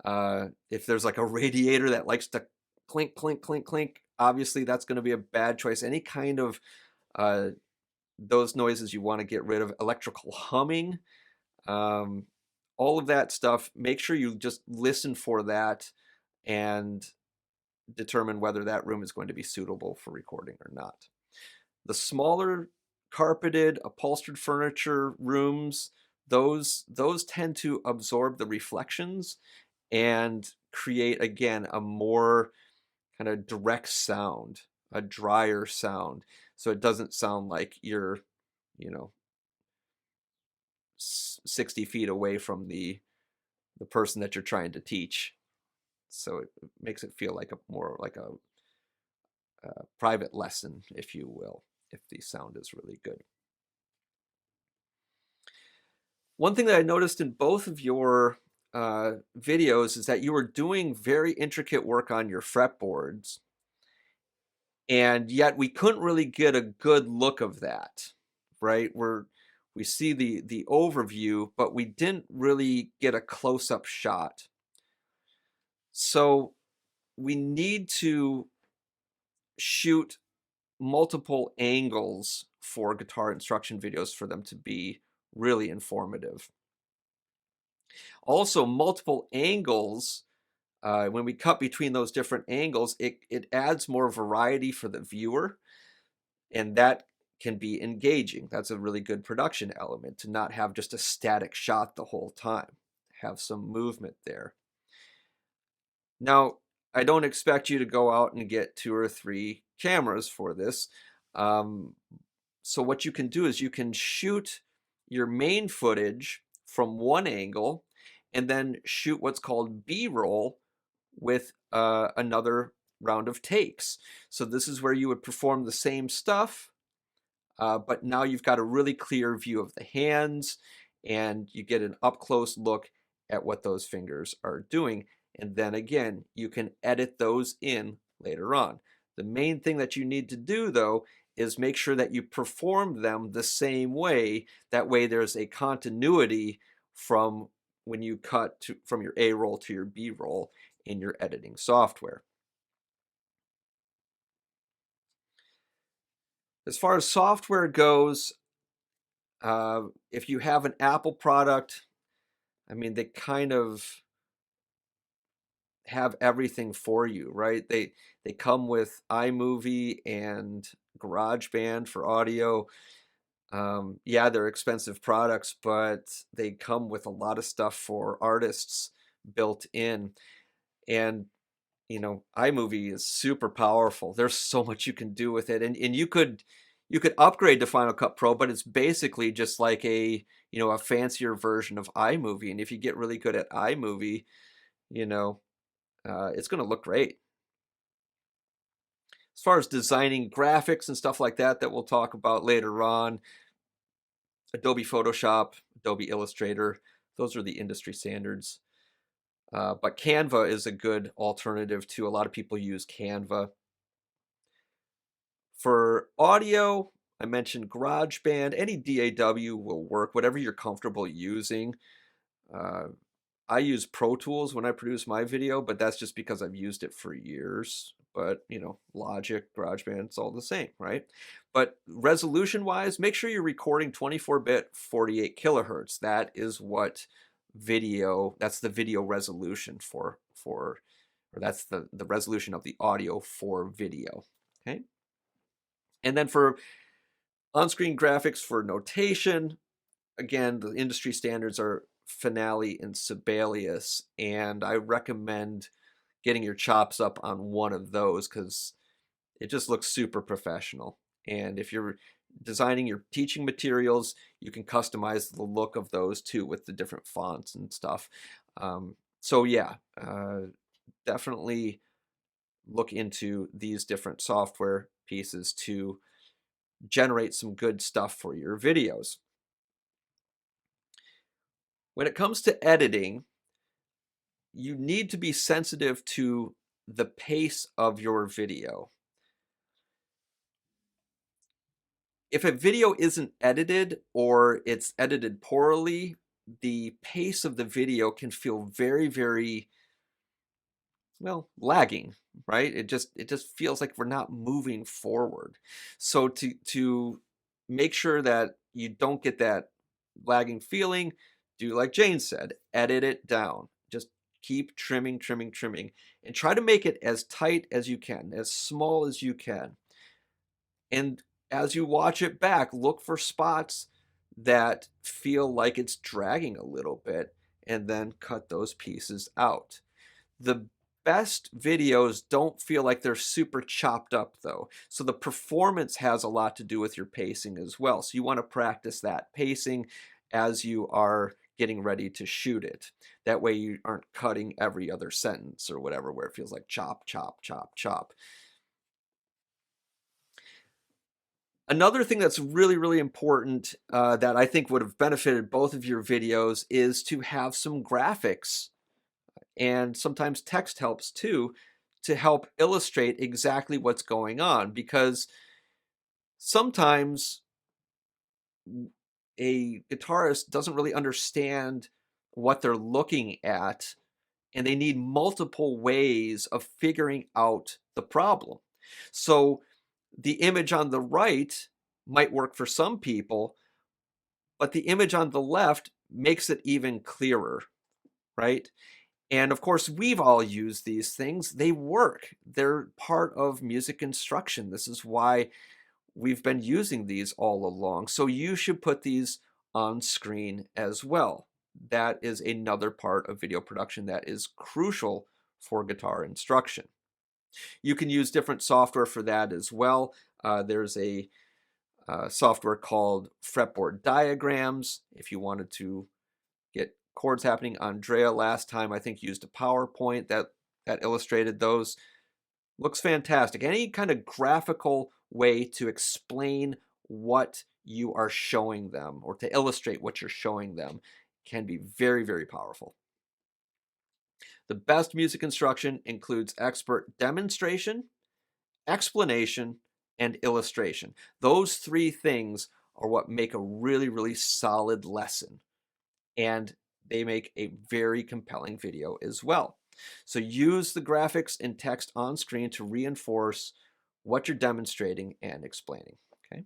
If there's like a radiator that likes to clink, clink, clink, clink, obviously that's going to be a bad choice. Any kind of those noises you want to get rid of. Electrical humming, all of that stuff. Make sure you just listen for that and determine whether that room is going to be suitable for recording or not. The smaller carpeted, upholstered furniture rooms, those tend to absorb the reflections and create, again, a more kind of direct sound, a drier sound. So it doesn't sound like you're, 60 feet away from the person that you're trying to teach. So it makes it feel like more like a private lesson, if you will, if the sound is really good. One thing that I noticed in both of your videos is that you were doing very intricate work on your fretboards, and yet we couldn't really get a good look of that, right? We see the overview, but we didn't really get a close-up shot. So we need to shoot multiple angles for guitar instruction videos for them to be really informative. Also, multiple angles, when we cut between those different angles, it adds more variety for the viewer, and that can be engaging. That's a really good production element, to not have just a static shot the whole time. Have some movement there. Now, I don't expect you to go out and get 2 or 3 cameras for this. So what you can do is you can shoot your main footage from one angle and then shoot what's called B-roll with another round of takes. So this is where you would perform the same stuff, but now you've got a really clear view of the hands, and you get an up-close look at what those fingers are doing. And then again, you can edit those in later on. The main thing that you need to do, though, is make sure that you perform them the same way. That way there's a continuity from when you cut from your A roll to your B roll in your editing software. As far as software goes, if you have an Apple product, I mean, they kind of have everything for you, right? They come with iMovie and GarageBand for audio. Yeah, they're expensive products, but they come with a lot of stuff for artists built in. And iMovie is super powerful. There's so much you can do with it, and you could upgrade to Final Cut Pro, but it's basically just like a fancier version of iMovie. And if you get really good at iMovie, it's going to look great. As far as designing graphics and stuff like that we'll talk about later on, Adobe Photoshop, Adobe Illustrator, those are the industry standards. But Canva is a good alternative too. A lot of people use Canva. For audio, I mentioned GarageBand. Any DAW will work, whatever you're comfortable using. I use Pro Tools when I produce my video, but that's just because I've used it for years. But, Logic, GarageBand, it's all the same, right? But resolution-wise, make sure you're recording 24-bit, 48 kilohertz. That is what that's the video resolution for or that's the resolution of the audio for video. Okay. And then for on-screen graphics for notation, again, the industry standards are Finale and Sibelius, and I recommend getting your chops up on one of those because it just looks super professional. And if you're designing your teaching materials, you can customize the look of those too with the different fonts and stuff. So yeah, definitely look into these different software pieces to generate some good stuff for your videos. When it comes to editing, you need to be sensitive to the pace of your video. If a video isn't edited or it's edited poorly, the pace of the video can feel very, very, well, lagging, right? It just feels like we're not moving forward. So to make sure that you don't get that lagging feeling, do like Jane said, edit it down. Just keep trimming, trimming, trimming, and try to make it as tight as you can, as small as you can. And as you watch it back, look for spots that feel like it's dragging a little bit, and then cut those pieces out. The best videos don't feel like they're super chopped up though. So the performance has a lot to do with your pacing as well. So you want to practice that pacing as you are getting ready to shoot it. That way you aren't cutting every other sentence or whatever where it feels like chop, chop, chop, chop. Another thing that's really, really important that I think would have benefited both of your videos is to have some graphics, and sometimes text helps too, to help illustrate exactly what's going on, because sometimes a guitarist doesn't really understand what they're looking at, and they need multiple ways of figuring out the problem. So the image on the right might work for some people, but the image on the left makes it even clearer, right? And of course, we've all used these things. They work. They're part of music instruction. This is why we've been using these all along. So you should put these on screen as well. That is another part of video production that is crucial for guitar instruction. You can use different software for that as well. There's a software called Fretboard Diagrams if you wanted to get chords happening. Andrea last time I think used a PowerPoint that illustrated those. Looks fantastic. Any kind of graphical way to explain what you are showing them or to illustrate what you're showing them can be very, very powerful. The best music instruction includes expert demonstration, explanation, and illustration. Those three things are what make a really, really solid lesson. And they make a very compelling video as well. So use the graphics and text on screen to reinforce what you're demonstrating and explaining. Okay.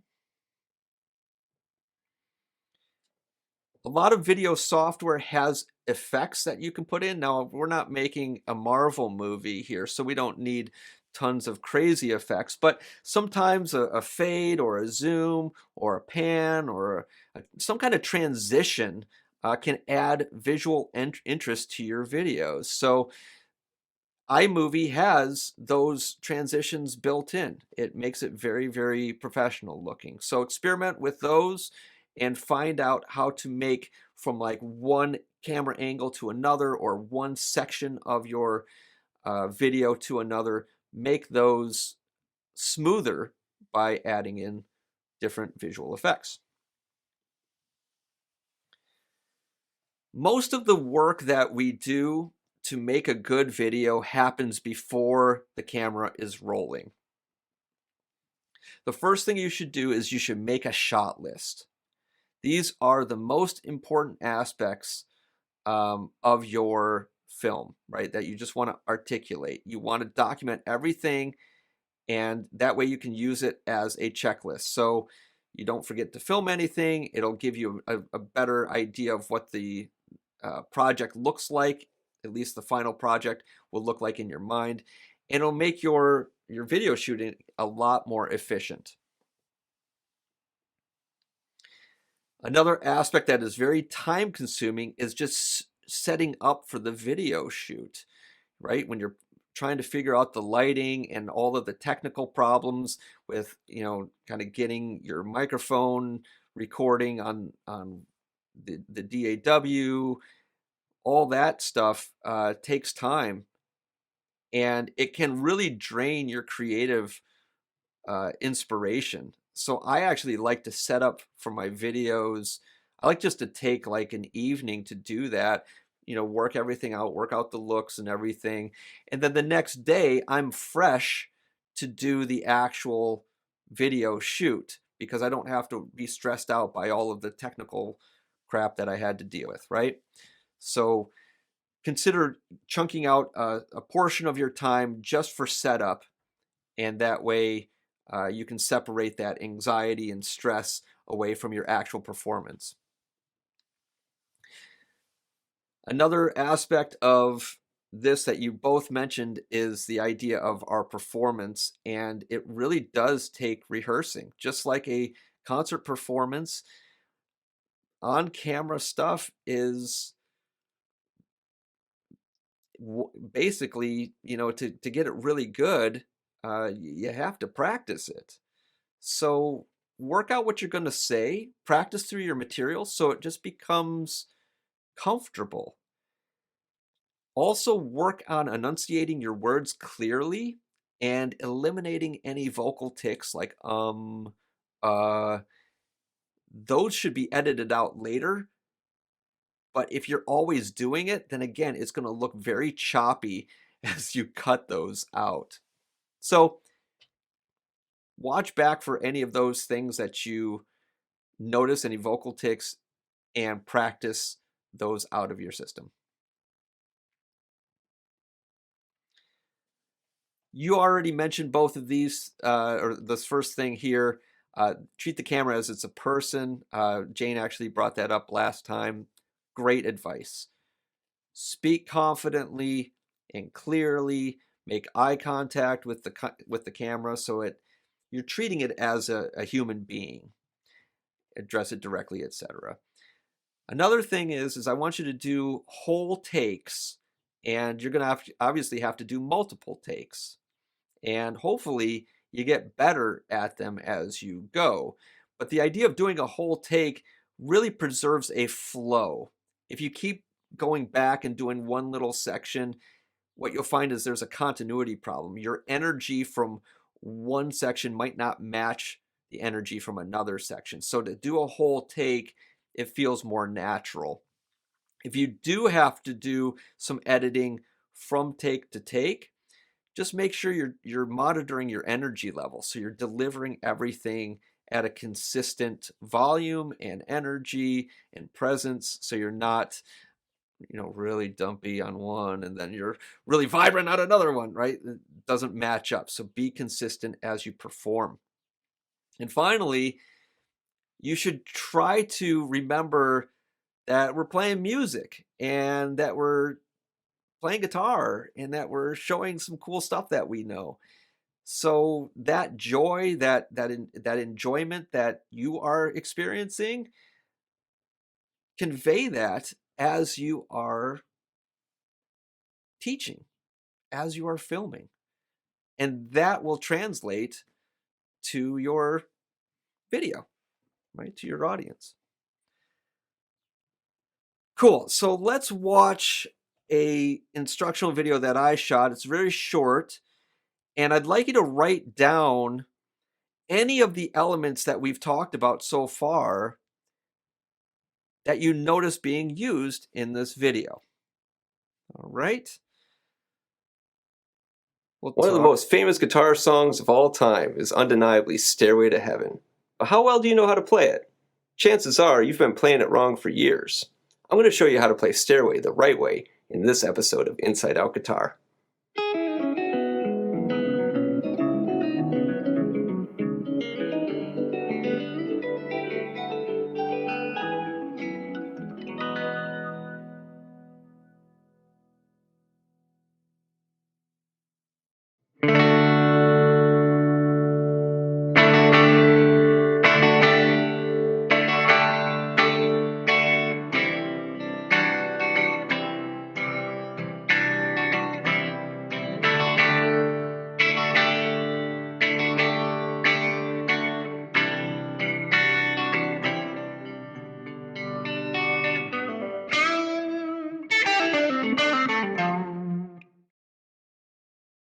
A lot of video software has effects that you can put in. Now, we're not making a Marvel movie here, so we don't need tons of crazy effects, but sometimes a fade or a zoom or a pan or some kind of transition can add visual interest to your videos. So iMovie has those transitions built in. It makes it very, very professional looking. So experiment with those and find out how to make from like one camera angle to another or one section of your video to another. Make those smoother by adding in different visual effects. Most of the work that we do to make a good video happens before the camera is rolling. The first thing you should do is you should make a shot list. These are the most important aspects of your film, right? That you just want to articulate. You want to document everything, and that way you can use it as a checklist. So you don't forget to film anything. It'll give you a better idea of what the project looks like at least the final project will look like in your mind, and it'll make your video shooting a lot more efficient. Another aspect that is very time consuming is just setting up for the video shoot, right? When you're trying to figure out the lighting and all of the technical problems with, kind of getting your microphone recording on the DAW, all that stuff takes time, and it can really drain your creative inspiration. So I actually like to set up for my videos. I like just to take like an evening to do that, work everything out, work out the looks and everything. And then the next day I'm fresh to do the actual video shoot because I don't have to be stressed out by all of the technical crap that I had to deal with, right? So consider chunking out a portion of your time just for setup, and that way you can separate that anxiety and stress away from your actual performance. Another aspect of this that you both mentioned is the idea of our performance, and it really does take rehearsing. Just like a concert performance, on-camera stuff is basically, to get it really good, you have to practice it. So work out what you're going to say, practice through your material so it just becomes comfortable. Also work on enunciating your words clearly and eliminating any vocal tics like those should be edited out later. But if you're always doing it, then again, it's going to look very choppy as you cut those out. So watch back for any of those things that you notice, any vocal tics, and practice those out of your system. You already mentioned both of these, or this first thing here, treat the camera as it's a person. Jane actually brought that up last time. Great advice. Speak confidently and clearly, make eye contact with the camera so you're treating it as a human being. Address it directly, etc. Another thing is I want you to do whole takes, and you're going to obviously have to do multiple takes. And hopefully you get better at them as you go. But the idea of doing a whole take really preserves a flow. If you keep going back and doing one little section, what you'll find is there's a continuity problem. Your energy from one section might not match the energy from another section. So to do a whole take, it feels more natural. If you do have to do some editing from take to take, just make sure you're monitoring your energy level. So you're delivering everything at a consistent volume and energy and presence. So you're not, really dumpy on one and then you're really vibrant on another one, right? It doesn't match up. So be consistent as you perform. And finally, you should try to remember that we're playing music and that we're playing guitar and that we're showing some cool stuff that we know. So that joy, that enjoyment that you are experiencing, convey that as you are teaching, as you are filming. And that will translate to your video, right? To your audience. Cool. So let's watch a instructional video that I shot. It's very short. And I'd like you to write down any of the elements that we've talked about so far that you notice being used in this video. All right. One of the most famous guitar songs of all time is undeniably Stairway to Heaven. But how well do you know how to play it? Chances are you've been playing it wrong for years. I'm going to show you how to play Stairway the right way in this episode of Inside Out Guitar.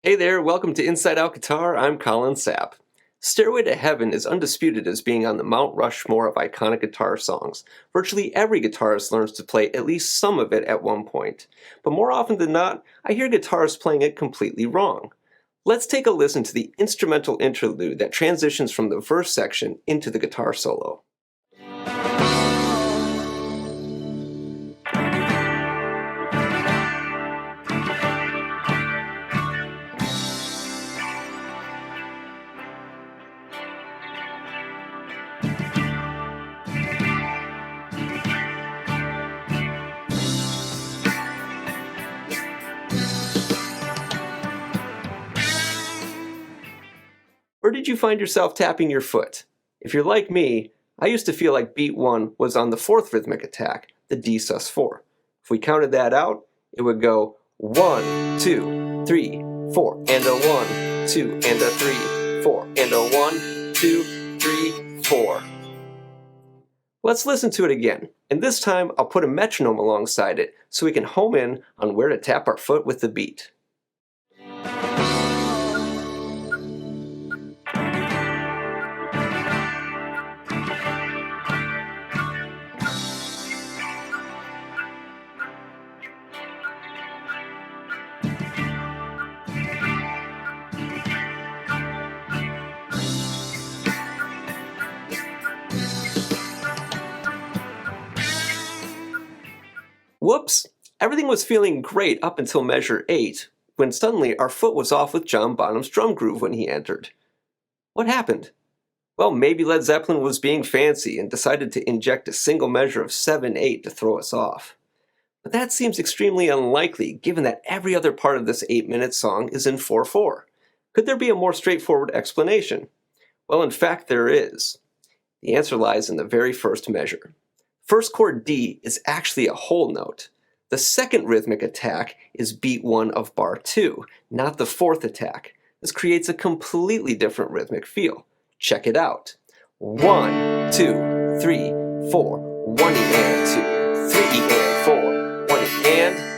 Hey there, welcome to Inside Out Guitar. I'm Colin Sapp. Stairway to Heaven is undisputed as being on the Mount Rushmore of iconic guitar songs. Virtually every guitarist learns to play at least some of it at one point. But more often than not, I hear guitarists playing it completely wrong. Let's take a listen to the instrumental interlude that transitions from the verse section into the guitar solo. Where did you find yourself tapping your foot? If you're like me, I used to feel like beat 1 was on the 4th rhythmic attack, the D sus4. If we counted that out, it would go 1, 2, 3, 4, and a 1, 2, and a 3, 4, and a 1, 2, 3, 4. Let's listen to it again, and this time I'll put a metronome alongside it so we can home in on where to tap our foot with the beat. Whoops! Everything was feeling great up until measure 8, when suddenly our foot was off with John Bonham's drum groove when he entered. What happened? Well, maybe Led Zeppelin was being fancy and decided to inject a single measure of 7/8 to throw us off. But that seems extremely unlikely given that every other part of this 8-minute song is in 4/4. Could there be a more straightforward explanation? Well, in fact, there is. The answer lies in the very first measure. First chord D is actually a whole note. The second rhythmic attack is beat 1 of bar 2, not the 4th attack. This creates a completely different rhythmic feel. Check it out. 1, 2, 3, 4, 1 and 2, 3 and 4, 1 and.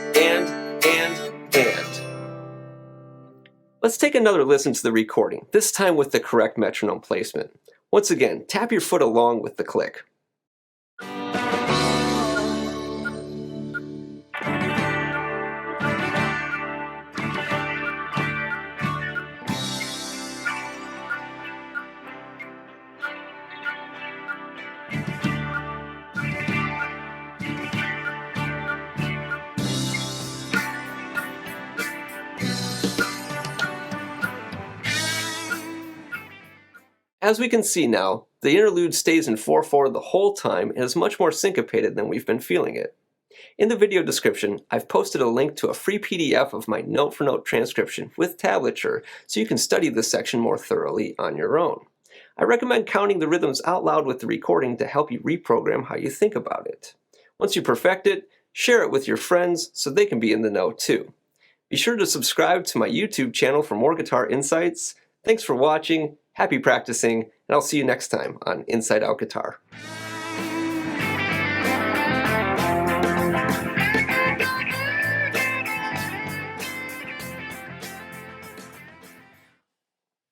Let's take another listen to the recording, this time with the correct metronome placement. Once again, tap your foot along with the click. As we can see now, the interlude stays in 4/4 the whole time and is much more syncopated than we've been feeling it. In the video description, I've posted a link to a free PDF of my note-for-note transcription with tablature so you can study this section more thoroughly on your own. I recommend counting the rhythms out loud with the recording to help you reprogram how you think about it. Once you perfect it, share it with your friends so they can be in the know too. Be sure to subscribe to my YouTube channel for more guitar insights. Thanks for watching. Happy practicing, and I'll see you next time on Inside Out Guitar.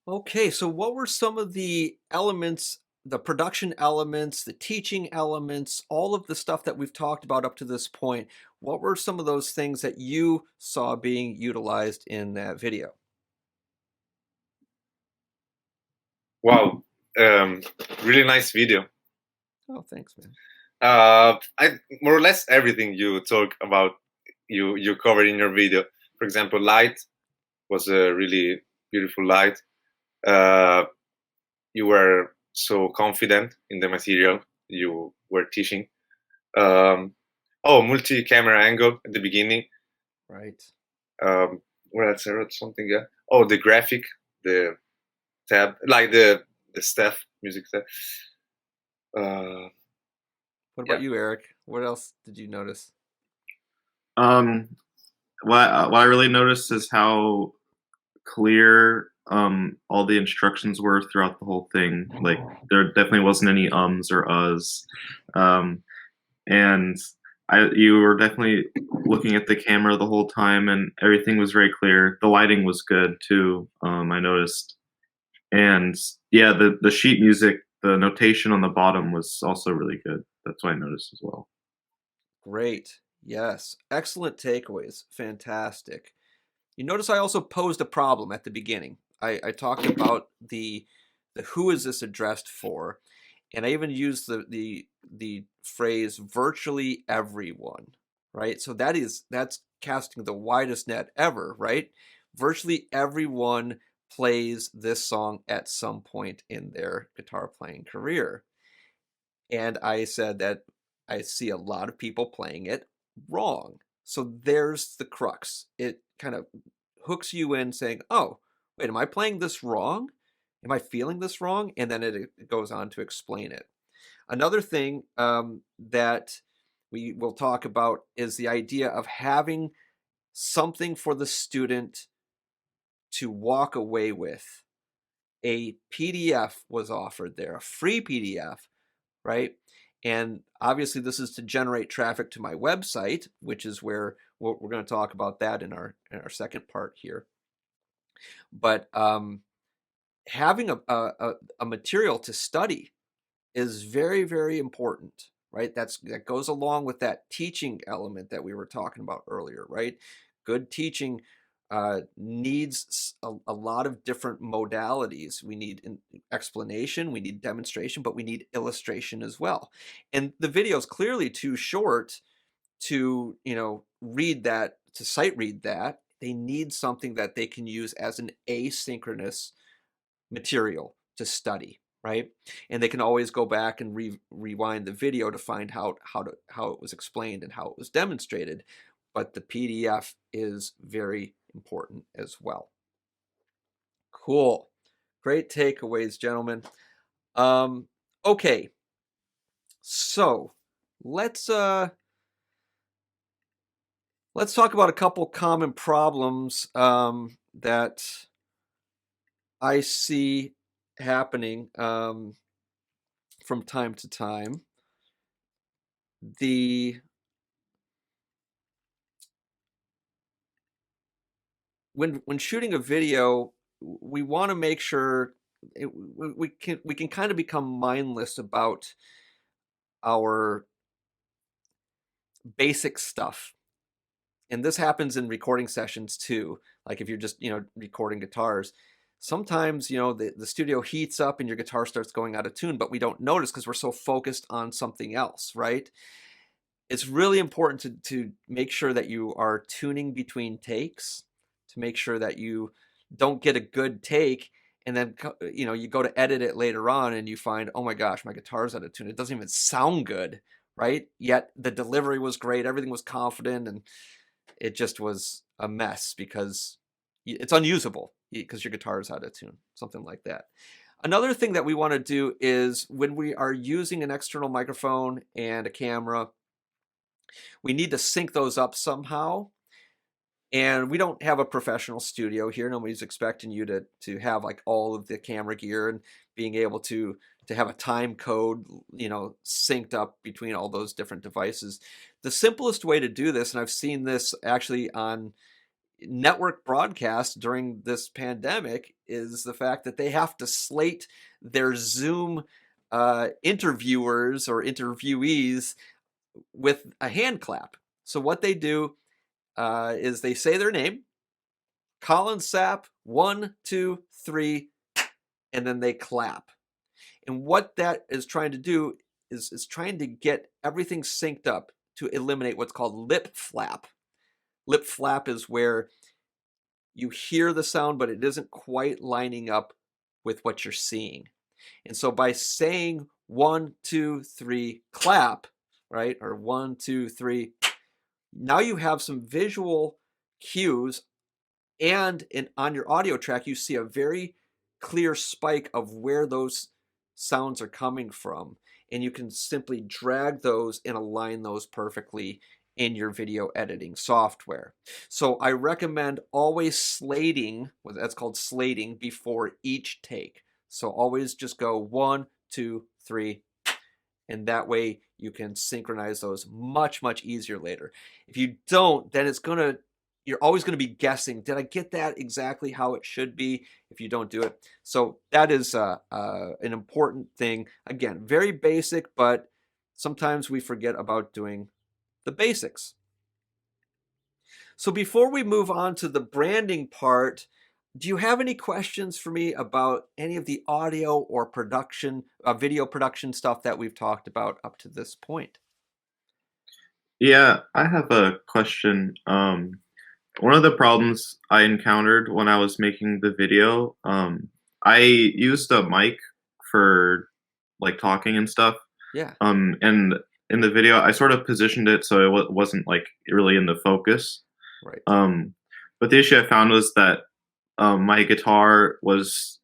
Okay, so what were some of the elements, the production elements, the teaching elements, all of the stuff that we've talked about up to this point? What were some of those things that you saw being utilized in that video? Wow, really nice video. Oh, thanks, man. I more or less everything you talk about, you covered in your video. For example, light was a really beautiful light. You were so confident in the material you were teaching. Multi-camera angle at the beginning. Right. What else? I wrote something. Oh, the graphic, the tab, like the staff, music staff. What about you, Eric? What else did you notice? What I really noticed is how clear all the instructions were throughout the whole thing. Like there definitely wasn't any ums or uhs, and You were definitely looking at the camera the whole time, and everything was very clear. The lighting was good too. I noticed, and yeah, the sheet music, the notation on the bottom was also really good. That's what I noticed as well. Great. Yes. Excellent takeaways. Fantastic. You notice I also posed a problem at the beginning. I talked about the who is this addressed for, and I even used the phrase virtually everyone, right? So that's casting the widest net ever, right? Virtually everyone plays this song at some point in their guitar playing career. And I said that I see a lot of people playing it wrong. So there's the crux. It kind of hooks you in saying, oh, wait, am I playing this wrong? Am I feeling this wrong? And then it goes on to explain it. Another thing that we will talk about is the idea of having something for the student to walk away with. A PDF was offered there, a free PDF, right? And obviously this is to generate traffic to my website, which is where we're going to talk about that in our second part here. But having a material to study is very, very important, right? That goes along with that teaching element that we were talking about earlier, right? Good teaching needs a lot of different modalities. We need an explanation, we need demonstration, but we need illustration as well. And the video is clearly too short to, read that, to sight read that. They need something that they can use as an asynchronous material to study, right? And they can always go back and rewind the video to find how it was explained and how it was demonstrated. But the PDF is very important as well. Cool. Great takeaways, gentlemen. Okay. So let's talk about a couple common problems that I see happening from time to time. When shooting a video, we want to make sure we can kind of become mindless about our basic stuff. And this happens in recording sessions too. Like if you're just, recording guitars, sometimes, the studio heats up and your guitar starts going out of tune, but we don't notice because we're so focused on something else, right? It's really important to make sure that you are tuning between takes, to make sure that you don't get a good take and then, you go to edit it later on and you find, oh my gosh, my guitar's out of tune. It doesn't even sound good, right? Yet the delivery was great. Everything was confident, and it just was a mess because it's unusable because your guitar is out of tune, something like that. Another thing that we want to do is when we are using an external microphone and a camera, we need to sync those up somehow. And we don't have a professional studio here. Nobody's expecting you to have like all of the camera gear and being able to have a time code, synced up between all those different devices. The simplest way to do this, and I've seen this actually on network broadcast during this pandemic, is the fact that they have to slate their Zoom interviewers or interviewees with a hand clap. So what they do is they say their name, Colin Sapp, 1, 2, 3, and then they clap. And what that is trying to do is trying to get everything synced up to eliminate what's called lip flap. Lip flap is where you hear the sound, but it isn't quite lining up with what you're seeing. And so by saying 1, 2, 3, clap, right? Or 1, 2, 3, now you have some visual cues, and on your audio track, you see a very clear spike of where those sounds are coming from. And you can simply drag those and align those perfectly in your video editing software. So I recommend always slating, that's called slating, before each take. So always just go 1, 2, 3, and that way you can synchronize those much, much easier later. If you don't, then you're always going to be guessing, did I get that exactly how it should be if you don't do it? So that is an important thing. Again, very basic, but sometimes we forget about doing the basics. So before we move on to the branding part, do you have any questions for me about any of the audio or production, video production stuff that we've talked about up to this point? Yeah, I have a question. One of the problems I encountered when I was making the video, I used a mic for like talking and stuff. Yeah. And in the video, I sort of positioned it so it wasn't like really in the focus. Right. But the issue I found was that my guitar was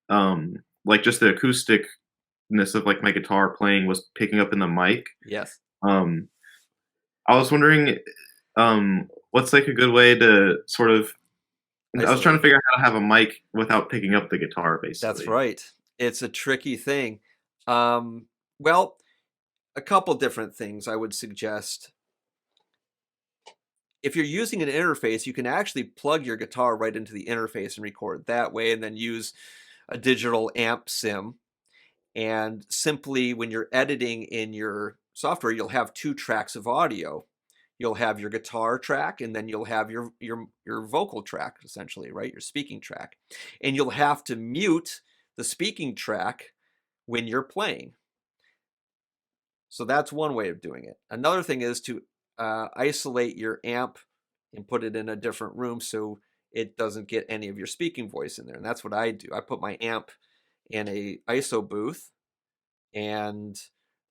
like just the acousticness of like my guitar playing was picking up in the mic. Yes. I was wondering what's like a good way to sort of I was trying to figure out how to have a mic without picking up the guitar, basically. That's right. It's a tricky thing. Well, a couple different things I would suggest. If you're using an interface, you can actually plug your guitar right into the interface and record that way, and then use a digital amp sim. And simply, when you're editing in your software, you'll have 2 tracks of audio. You'll have your guitar track, and then you'll have your vocal track, essentially, right? Your speaking track. And you'll have to mute the speaking track when you're playing. So that's one way of doing it. Another thing is to isolate your amp and put it in a different room so it doesn't get any of your speaking voice in there. And that's what I do. I put my amp in a ISO booth, and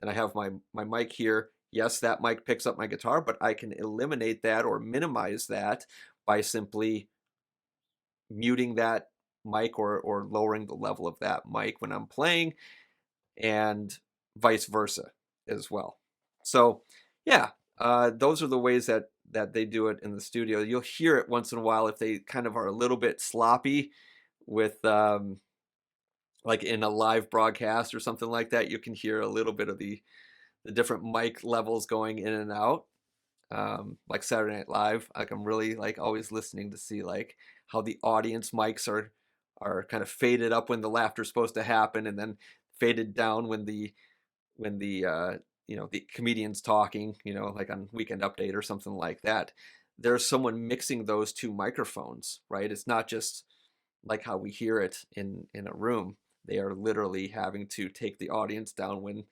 then I have my mic here. Yes, that mic picks up my guitar, but I can eliminate that or minimize that by simply muting that mic or lowering the level of that mic when I'm playing, and vice versa as well. So yeah, those are the ways that they do it in the studio. You'll hear it once in a while if they kind of are a little bit sloppy with like in a live broadcast or something like that. You can hear a little bit of the different mic levels going in and out. Like Saturday Night Live, like I'm really like always listening to see like how the audience mics are kind of faded up when the laughter's supposed to happen, and then faded down when the you know, the comedian's talking, you know, like on Weekend Update or something like that. There's someone mixing those 2 microphones, right? It's not just like how we hear it in a room. They are literally having to take the audience down when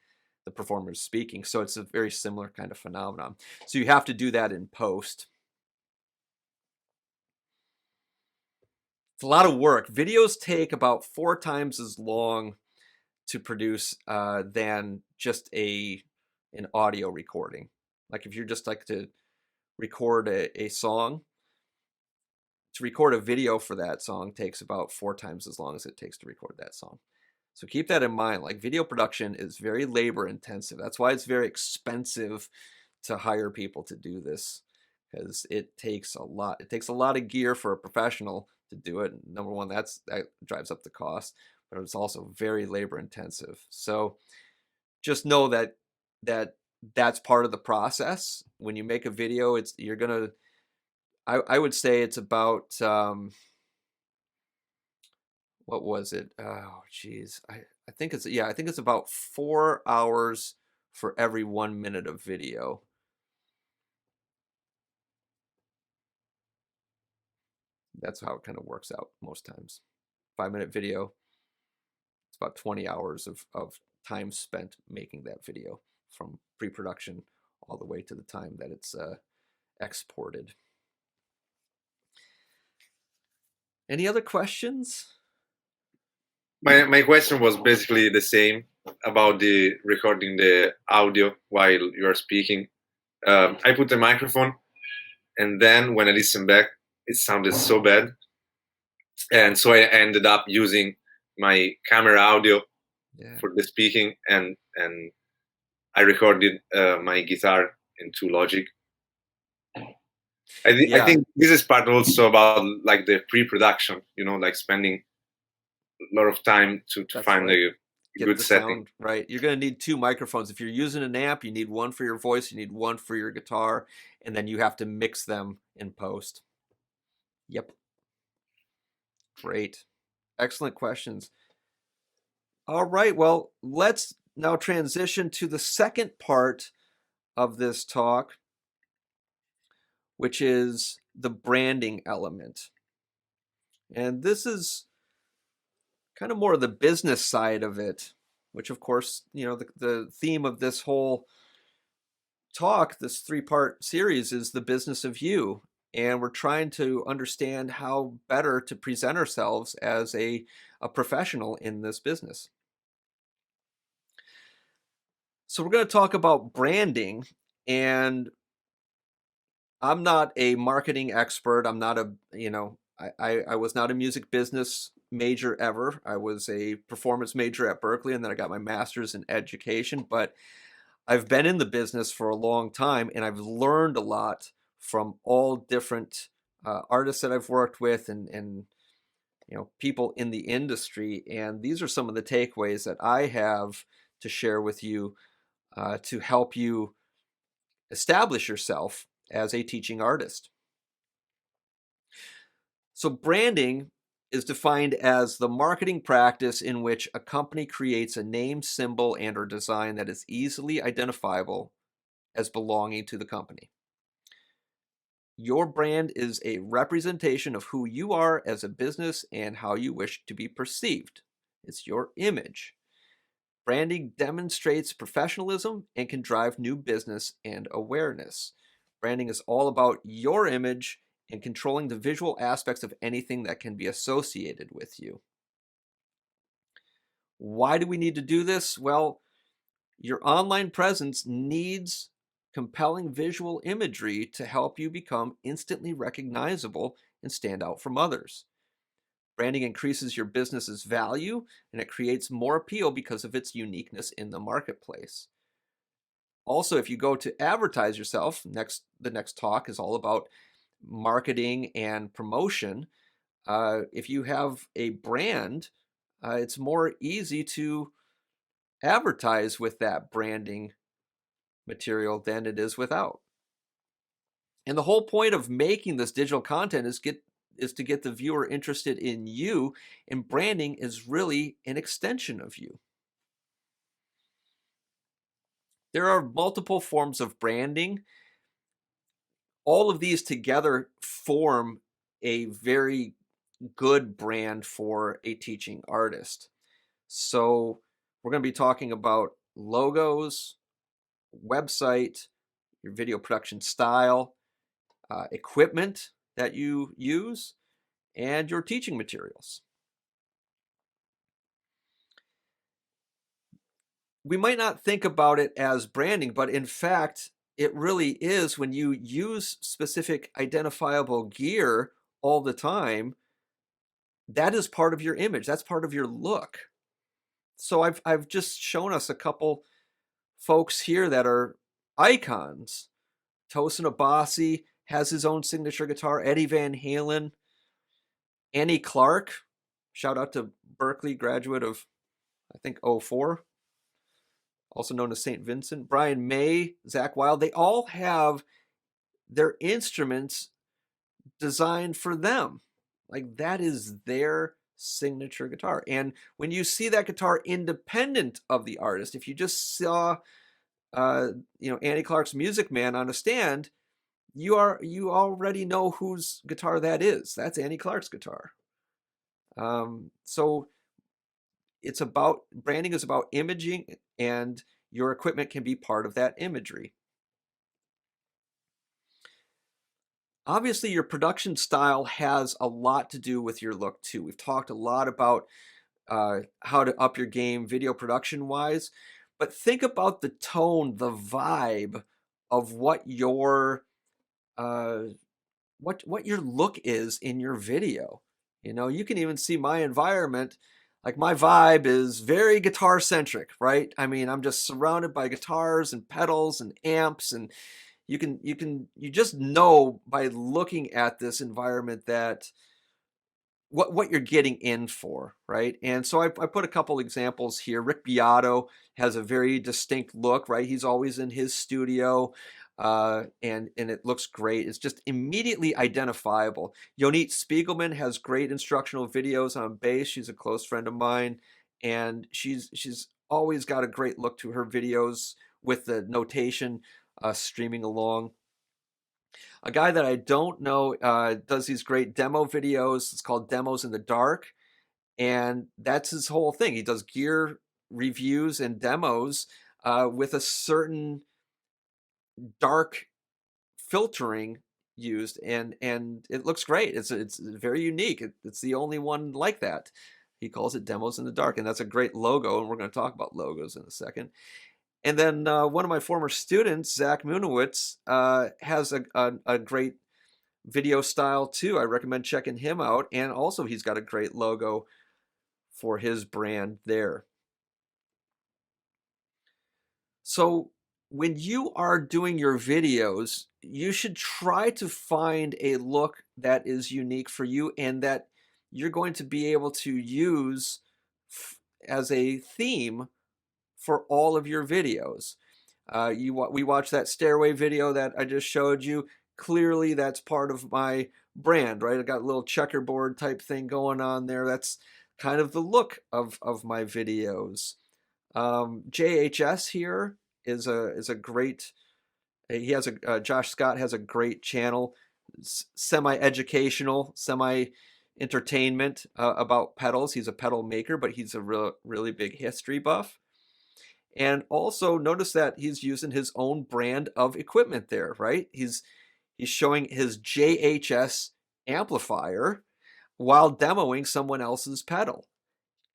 the performer is speaking. So it's a very similar kind of phenomenon. So you have to do that in post. It's a lot of work. Videos take about 4 times as long to produce than just an audio recording. Like if you're just like to record a song, to record a video for that song takes about 4 times as long as it takes to record that song. So keep that in mind. Like video production is very labor intensive. That's why it's very expensive to hire people to do this, because it takes a lot. It takes a lot of gear for a professional to do it. Number one, that drives up the cost, but it's also very labor intensive. So just know that that's part of the process. When you make a video, you're gonna, I would say it's about what was it? Oh, geez. I think it's about 4 hours for every 1 minute of video. That's how it kind of works out most times. 5-minute video, it's about 20 hours of time spent making that video, from pre-production all the way to the time that it's exported. Any other questions? My question was basically the same about the recording the audio while you're speaking. I put the microphone, and then when I listen back, it sounded so bad, and so I ended up using my camera audio for the speaking, and I recorded my guitar into Logic. I think this is part also about like the pre-production, you know, like spending a lot of time to find get good the setting. sound right. You're going to need 2 microphones. If you're using an amp, you need one for your voice, you need one for your guitar, and then you have to mix them in post. Yep. Great. Excellent questions. All right, well, let's now transition to the second part of this talk, which is the branding element. And this is kind of more of the business side of it, which of course, the theme of this whole talk, this 3-part series, is the business of you. And we're trying to understand how better to present ourselves as a professional in this business. So we're going to talk about branding, and I'm not a marketing expert. I'm not I was not a music business major ever. I was a performance major at Berklee, and then I got my master's in education. But I've been in the business for a long time, and I've learned a lot from all different artists that I've worked with, and people in the industry. And these are some of the takeaways that I have to share with you to help you establish yourself as a teaching artist. So branding is defined as the marketing practice in which a company creates a name, symbol, and or design that is easily identifiable as belonging to the company. Your brand is a representation of who you are as a business and how you wish to be perceived. It's your image. Branding demonstrates professionalism and can drive new business and awareness. Branding is all about your image and controlling the visual aspects of anything that can be associated with you. Why do we need to do this? Well, your online presence needs compelling visual imagery to help you become instantly recognizable and stand out from others. Branding increases your business's value, and it creates more appeal because of its uniqueness in the marketplace. Also, if you go to advertise yourself, the next talk is all about marketing and promotion. If you have a brand, it's more easy to advertise with that branding material than it is without. And the whole point of making this digital content is to get the viewer interested in you, and branding is really an extension of you. There are multiple forms of branding. All of these together form a very good brand for a teaching artist. So we're going to be talking about logos, website, your video production style, equipment that you use, and your teaching materials. We might not think about it as branding, but in fact, it really is. When you use specific identifiable gear all the time, that is part of your image. That's part of your look. So I've just shown us a couple folks here that are icons. Tosin Abasi has his own signature guitar. Eddie Van Halen, Annie Clark, shout out to Berklee, graduate of, I think, 04, also known as St. Vincent. Brian May, Zach Wilde, they all have their instruments designed for them. Like, that is their signature guitar. And when you see that guitar independent of the artist, if you just saw Annie Clark's Music Man on a stand, you already know whose guitar that is. That's Annie Clark's guitar. So it's about branding is about imaging, and your equipment can be part of that imagery. Obviously, your production style has a lot to do with your look too. We've talked a lot about how to up your game video production wise, but think about the tone, the vibe of what your what your look is in your video. You can even see my environment. Like, my vibe is very guitar centric, right? I mean, I'm just surrounded by guitars and pedals and amps, and you just know by looking at this environment that what you're getting in for, right? And so I put a couple examples here. Rick Beato has a very distinct look, right? He's always in his studio, and it looks great. It's just immediately identifiable. Yonit Spiegelman has great instructional videos on bass. She's a close friend of mine, and she's always got a great look to her videos with the notation streaming along. A guy that I don't know does these great demo videos. It's called Demos in the Dark. And that's his whole thing. He does gear reviews and demos with a certain dark filtering used. And it looks great. It's very unique. It's the only one like that. He calls it Demos in the Dark. And that's a great logo. And we're going to talk about logos in a second. And then one of my former students, Zach Munowitz, has a great video style too. I recommend checking him out. And also he's got a great logo for his brand there. So when you are doing your videos, you should try to find a look that is unique for you and that you're going to be able to use as a theme for all of your videos. We watched that stairway video that I just showed you. Clearly that's part of my brand, right? I got a little checkerboard type thing going on there. That's kind of the look of my videos. JHS here is a great, he has Josh Scott has a great channel, semi-educational, semi-entertainment about pedals. He's a pedal maker, but he's a really big history buff. And also notice that he's using his own brand of equipment there, right? He's showing his JHS amplifier while demoing someone else's pedal.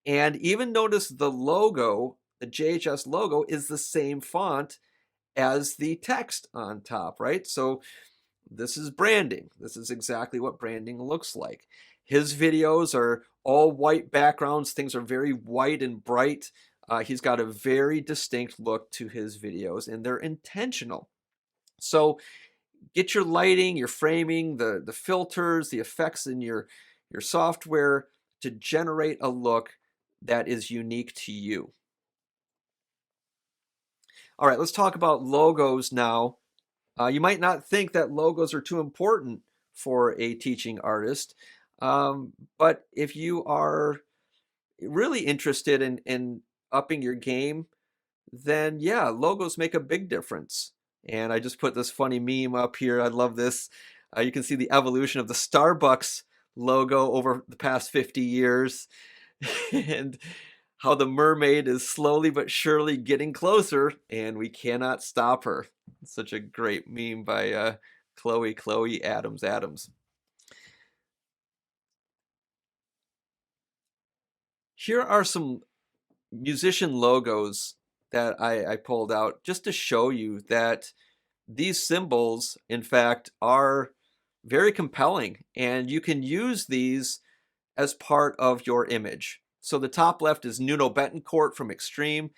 And even notice the logo, the JHS logo, is the same font as the text on top, right? So this is branding. This is exactly what branding looks like. His videos are all white backgrounds. Things are very white and bright. He's got a very distinct look to his videos, and they're intentional. So get your lighting, your framing, the filters, the effects in your software to generate a look that is unique to you. All right, let's talk about logos now. You might not think that logos are too important for a teaching artist, but if you are really interested in upping your game, then yeah, logos make a big difference. And I just put this funny meme up here. I love this. You can see the evolution of the Starbucks logo over the past 50 years and how the mermaid is slowly but surely getting closer and we cannot stop her. It's such a great meme by Chloe Adams. Here are some musician logos that I pulled out just to show you that these symbols, in fact, are very compelling, and you can use these as part of your image. So the top left is Nuno Betancourt from Extreme.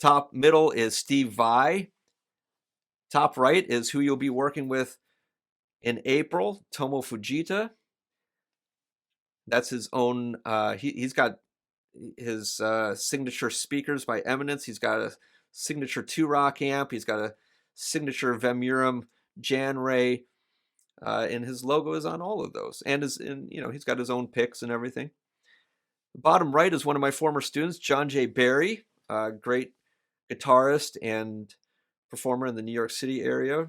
Top middle is Steve Vai. Top right is who you'll be working with in April, Tomo Fujita. That's his own, he's got his signature speakers by Eminence. He's got a signature 2-rock amp. He's got a signature Vemurum Jan Ray, and his logo is on all of those. And he's got his own picks and everything. The bottom right is one of my former students, John J. Barry, a great guitarist and performer in the New York City area.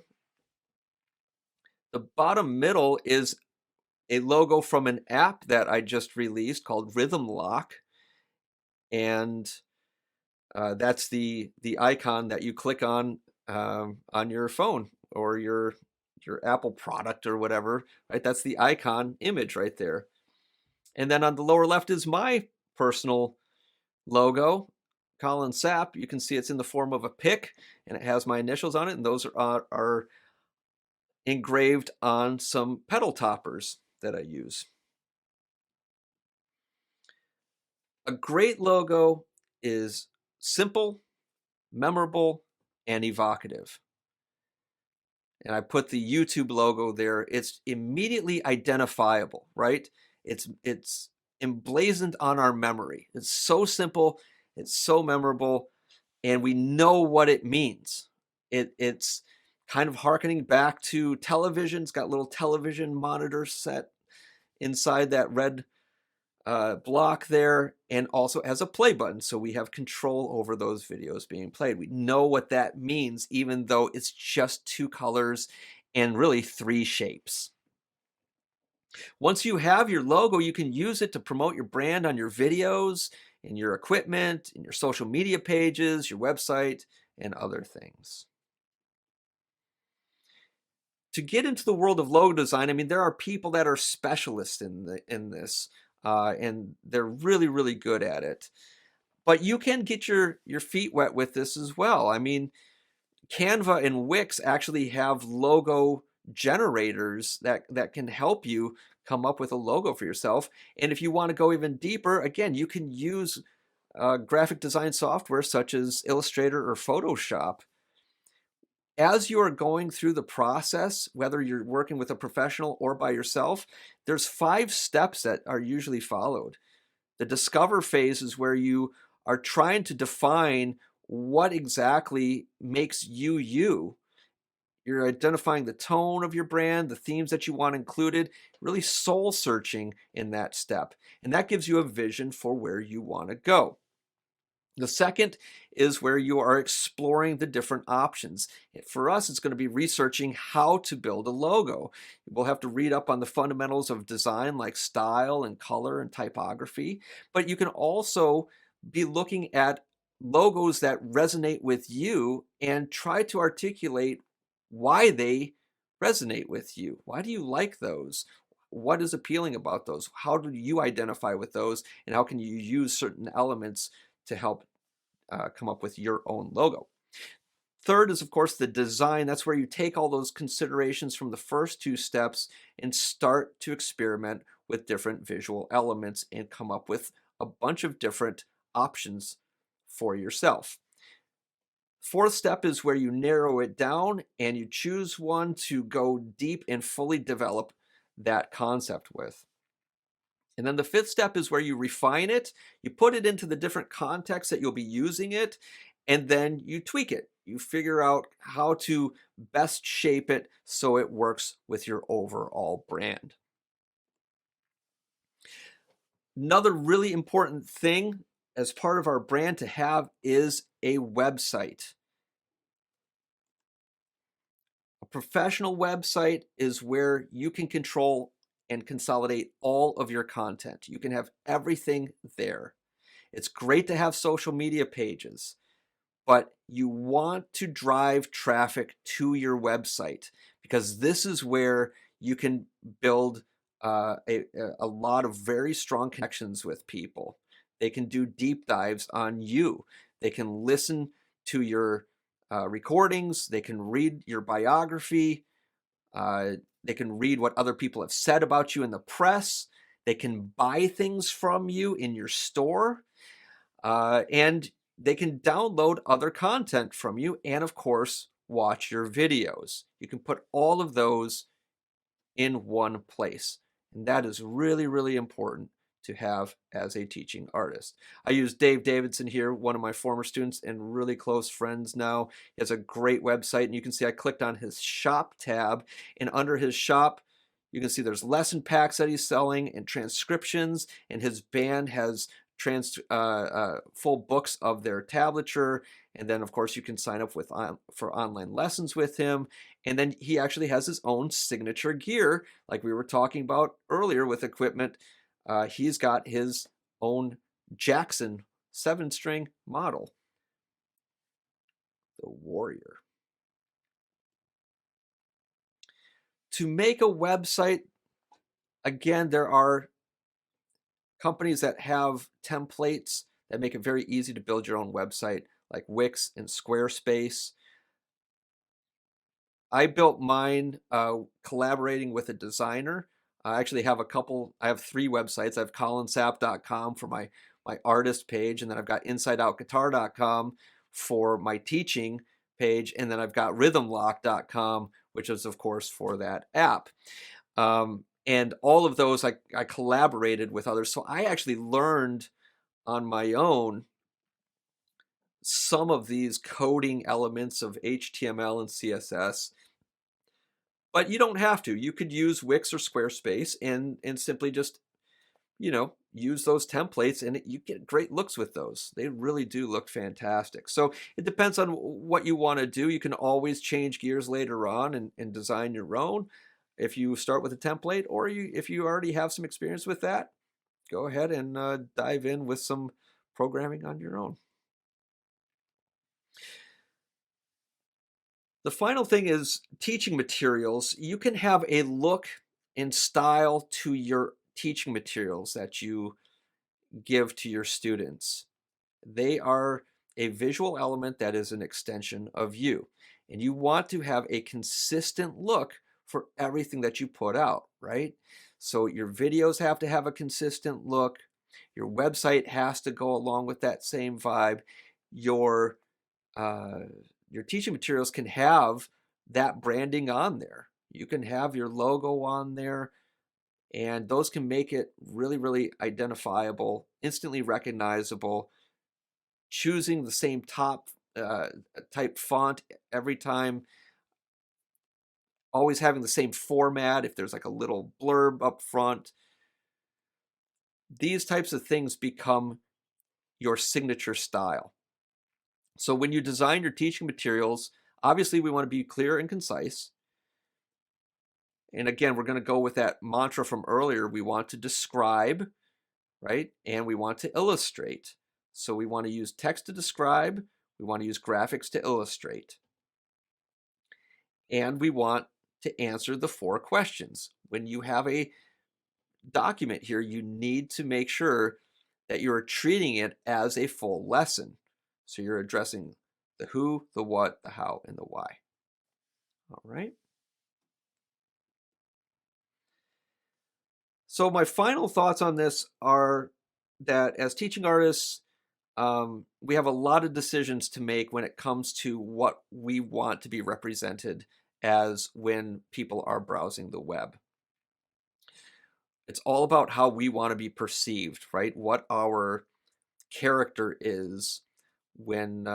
The bottom middle is a logo from an app that I just released called Rhythm Lock. And that's the icon that you click on your phone or your Apple product or whatever, right? That's the icon image right there. And then on the lower left is my personal logo, Colin Sapp. You can see it's in the form of a pick, and it has my initials on it, and those are engraved on some pedal toppers that I use. A great logo is simple, memorable, and evocative. And I put the YouTube logo there. It's immediately identifiable, right? It's emblazoned on our memory. It's so simple, it's so memorable, and we know what it means. It's kind of harkening back to television. It's got little television monitors set inside that red block there, and also has a play button, so we have control over those videos being played. We know what that means, even though it's just 2 colors and really 3 shapes. Once you have your logo, you can use it to promote your brand on your videos, in your equipment, in your social media pages, your website, and other things. To get into the world of logo design, I mean, there are people that are specialists in this, and they're really, really good at it. But you can get your feet wet with this as well. I mean, Canva and Wix actually have logo generators that can help you come up with a logo for yourself. And if you want to go even deeper, again, you can use graphic design software such as Illustrator or Photoshop. As you are going through the process, whether you're working with a professional or by yourself, there's 5 steps that are usually followed. The discover phase is where you are trying to define what exactly makes you you. You're identifying the tone of your brand, the themes that you want included, really soul searching in that step. And that gives you a vision for where you want to go. The second is where you are exploring the different options. For us, it's going to be researching how to build a logo. We'll have to read up on the fundamentals of design like style and color and typography, but you can also be looking at logos that resonate with you and try to articulate why they resonate with you. Why do you like those? What is appealing about those? How do you identify with those? And how can you use certain elements to help come up with your own logo? Third is, of course, the design. That's where you take all those considerations from the first 2 steps and start to experiment with different visual elements and come up with a bunch of different options for yourself. Fourth step is where you narrow it down and you choose one to go deep and fully develop that concept with. And then the 5th step is where you refine it, you put it into the different contexts that you'll be using it, and then you tweak it. You figure out how to best shape it so it works with your overall brand. Another really important thing as part of our brand to have is a website. A professional website is where you can control and consolidate all of your content. You can have everything there. It's great to have social media pages, but you want to drive traffic to your website because this is where you can build a lot of very strong connections with people. They can do deep dives on you. They can listen to your recordings. They can read your biography. They can read what other people have said about you in the press. They can buy things from you in your store. And they can download other content from you and, of course, watch your videos. You can put all of those in one place. And that is really, really important to have as a teaching artist. I use Dave Davidson here, one of my former students and really close friends now. He has a great website, and you can see I clicked on his shop tab, and under his shop, you can see there's lesson packs that he's selling and transcriptions, and his band has full books of their tablature. And then, of course, you can sign up for online lessons with him. And then he actually has his own signature gear, like we were talking about earlier with equipment. He's got his own Jackson 7-string model, the Warrior. To make a website, again, there are companies that have templates that make it very easy to build your own website, like Wix and Squarespace. I built mine collaborating with a designer. I actually have I have 3 websites. I have colinsapp.com for my artist page, and then I've got insideoutguitar.com for my teaching page, and then I've got rhythmlock.com, which is, of course, for that app. And all of those, I collaborated with others. So I actually learned on my own some of these coding elements of HTML and CSS, but you don't have to. You could use Wix or Squarespace and simply just, use those templates, and you get great looks with those. They really do look fantastic. So it depends on what you want to do. You can always change gears later on and design your own if you start with a template, or if you already have some experience with that, go ahead and dive in with some programming on your own. The final thing is teaching materials. You can have a look and style to your teaching materials that you give to your students. They are a visual element that is an extension of you. And you want to have a consistent look for everything that you put out, right? So your videos have to have a consistent look. Your website has to go along with that same vibe. Your teaching materials can have that branding on there. You can have your logo on there, and those can make it really, really identifiable, instantly recognizable. Choosing the same top type font every time, always having the same format if there's like a little blurb up front. These types of things become your signature style. So when you design your teaching materials, obviously we want to be clear and concise. And again, we're going to go with that mantra from earlier. We want to describe, right? And we want to illustrate. So we want to use text to describe. We want to use graphics to illustrate. And we want to answer the 4 questions. When you have a document here, you need to make sure that you're treating it as a full lesson. So you're addressing the who, the what, the how, and the why. All right. So my final thoughts on this are that as teaching artists, we have a lot of decisions to make when it comes to what we want to be represented as when people are browsing the web. It's all about how we want to be perceived, right? What our character is when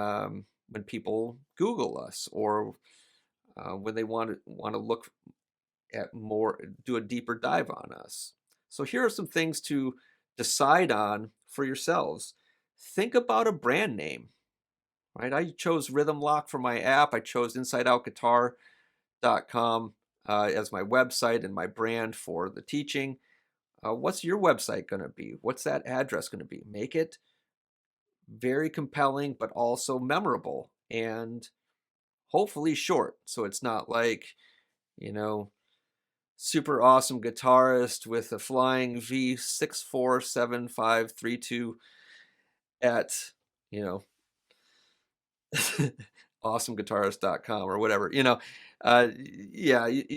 people Google us, or when they want to look at more, do a deeper dive on us. So here are some things to decide on for yourselves. Think about a brand name, right? I chose Rhythm Lock for my app. I chose InsideOutGuitar.com as my website and my brand for the teaching. What's your website going to be? What's that address going to be? Make it very compelling, but also memorable and hopefully short. So it's not like, super awesome guitarist with a flying V647532 at, awesomeguitarist.com or whatever, you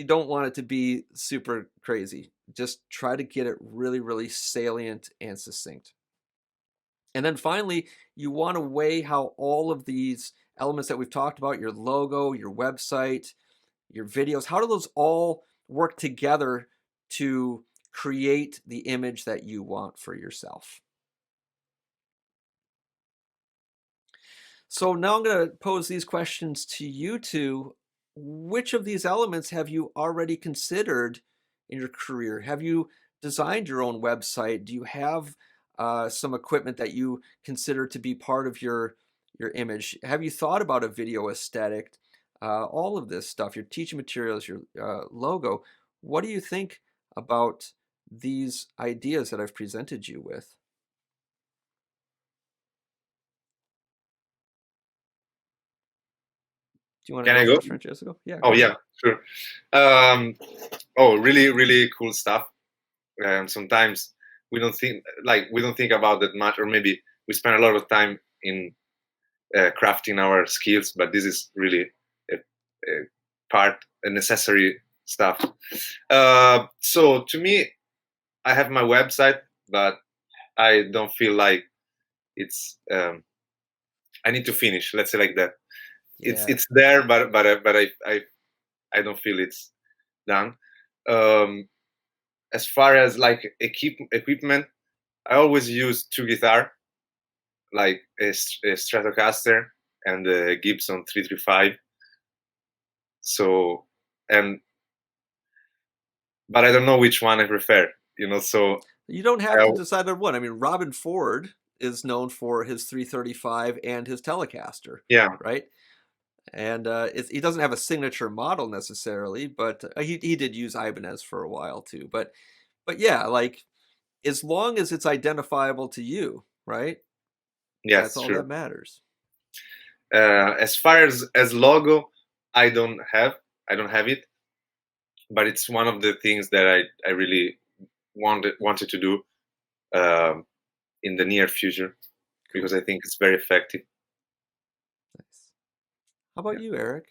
don't want it to be super crazy. Just try to get it really, really salient and succinct. And then finally, you want to weigh how all of these elements that we've talked about, your logo, your website, your videos, how do those all work together to create the image that you want for yourself? So now I'm going to pose these questions to you two. Which of these elements have you already considered in your career? Have you designed your own website? Do you have some equipment that you consider to be part of your image? Have you thought about a video aesthetic? All of this stuff, your teaching materials, your logo. What do you think about these ideas that I've presented you with? Do you want to Can I go go? first, Francesco? Yeah. Oh, yeah, sure. Really, really cool stuff. Sometimes we don't think about that much, or maybe we spend a lot of time in crafting our skills, but this is really a necessary stuff. So to me, I have my website, but I don't feel like it's. I need to finish. Let's say like that. Yeah. It's there, but I don't feel it's done. as far as like equipment, I always use two guitar, like a Stratocaster and the Gibson 335. So, and but I don't know which one I prefer, you know. So You don't have to I, decide on one. I mean, Robin Ford is known for his 335 and his Telecaster, yeah, right? And he doesn't have a signature model necessarily, but he did use Ibanez for a while too. But yeah, like as long as it's identifiable to you, right? That's yes, all sure. that matters. As far as logo, I don't have it, but it's one of the things that I really wanted to do in the near future because I think it's very effective. Nice. How about you, Eric?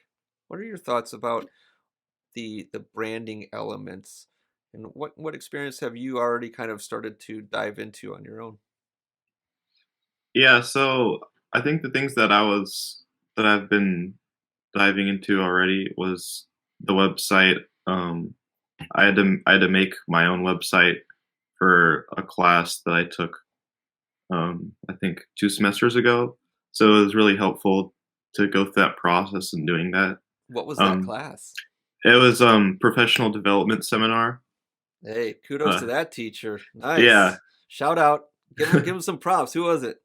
What are your thoughts about the branding elements, and what experience have you already kind of started to dive into on your own? Yeah, so I think the things that I've been diving into already was the website. Um, I had to make my own website for a class that I took, I think 2 semesters ago. So it was really helpful to go through that process and doing that. What was that Um, class? it was professional development seminar. Hey, kudos to Uh, that teacher. yeah, Nice. Shout out. Give him some props. Who was it?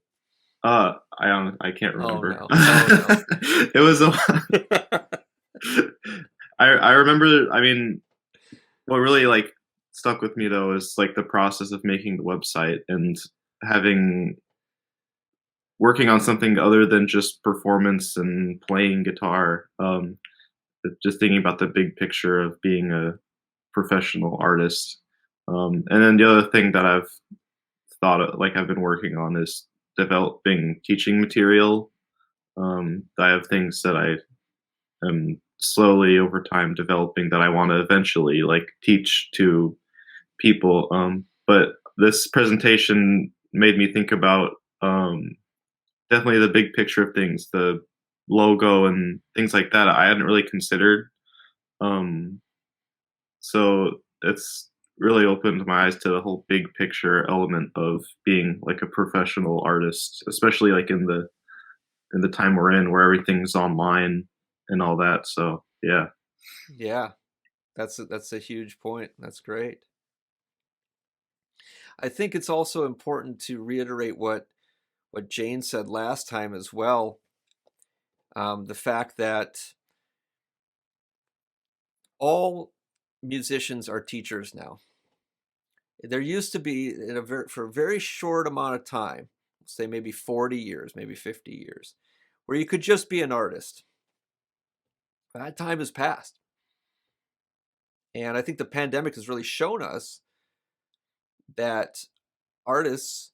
I can't Oh remember. no. Oh It was a no. I remember, I mean, what really like stuck with me though is like the process of making the website and having working on something other than just performance and playing guitar. Just thinking about the big picture of being a professional artist. And then the other thing that I've like I've been working on is developing teaching material. I have things that I am slowly over time developing that I want to eventually like teach to people. But this presentation made me think about definitely the big picture of things, the logo and things like that. I hadn't really considered. Um, so it's really opened my eyes to the whole big picture element of being like a professional artist, especially like in the time we're in where everything's online and all that. So yeah. Yeah, that's a huge point. That's great. I think it's also important to reiterate what Jane said last time as well. The fact that all musicians are teachers now. There used to be for a very short amount of time, say maybe 40 years, maybe 50 years, where you could just be an artist. That time has passed. And I think the pandemic has really shown us that artists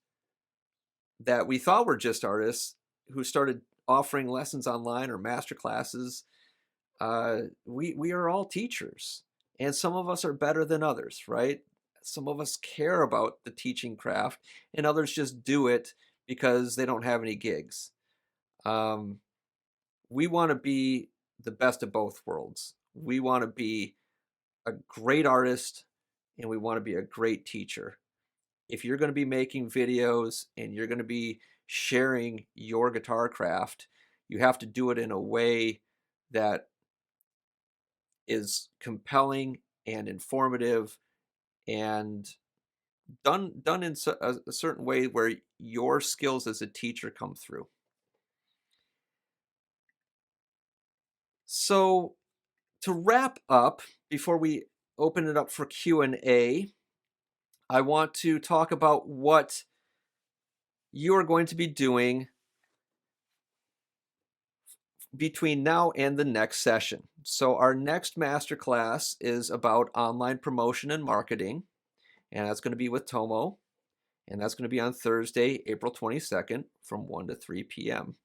that we thought were just artists who started offering lessons online or master classes, we are all teachers. And some of us are better than others, right? Some of us care about the teaching craft, and others just do it because they don't have any gigs. We want to be the best of both worlds. We want to be a great artist, and we want to be a great teacher. If you're going to be making videos and you're going to be sharing your guitar craft, you have to do it in a way that is compelling and informative and done in a certain way where your skills as a teacher come through. So to wrap up, before we open it up for Q&A, I want to talk about what you are going to be doing between now and the next session. So our next masterclass is about online promotion and marketing, and that's going to be with Tomo, and that's going to be on Thursday, April 22nd from 1 to 3 p.m.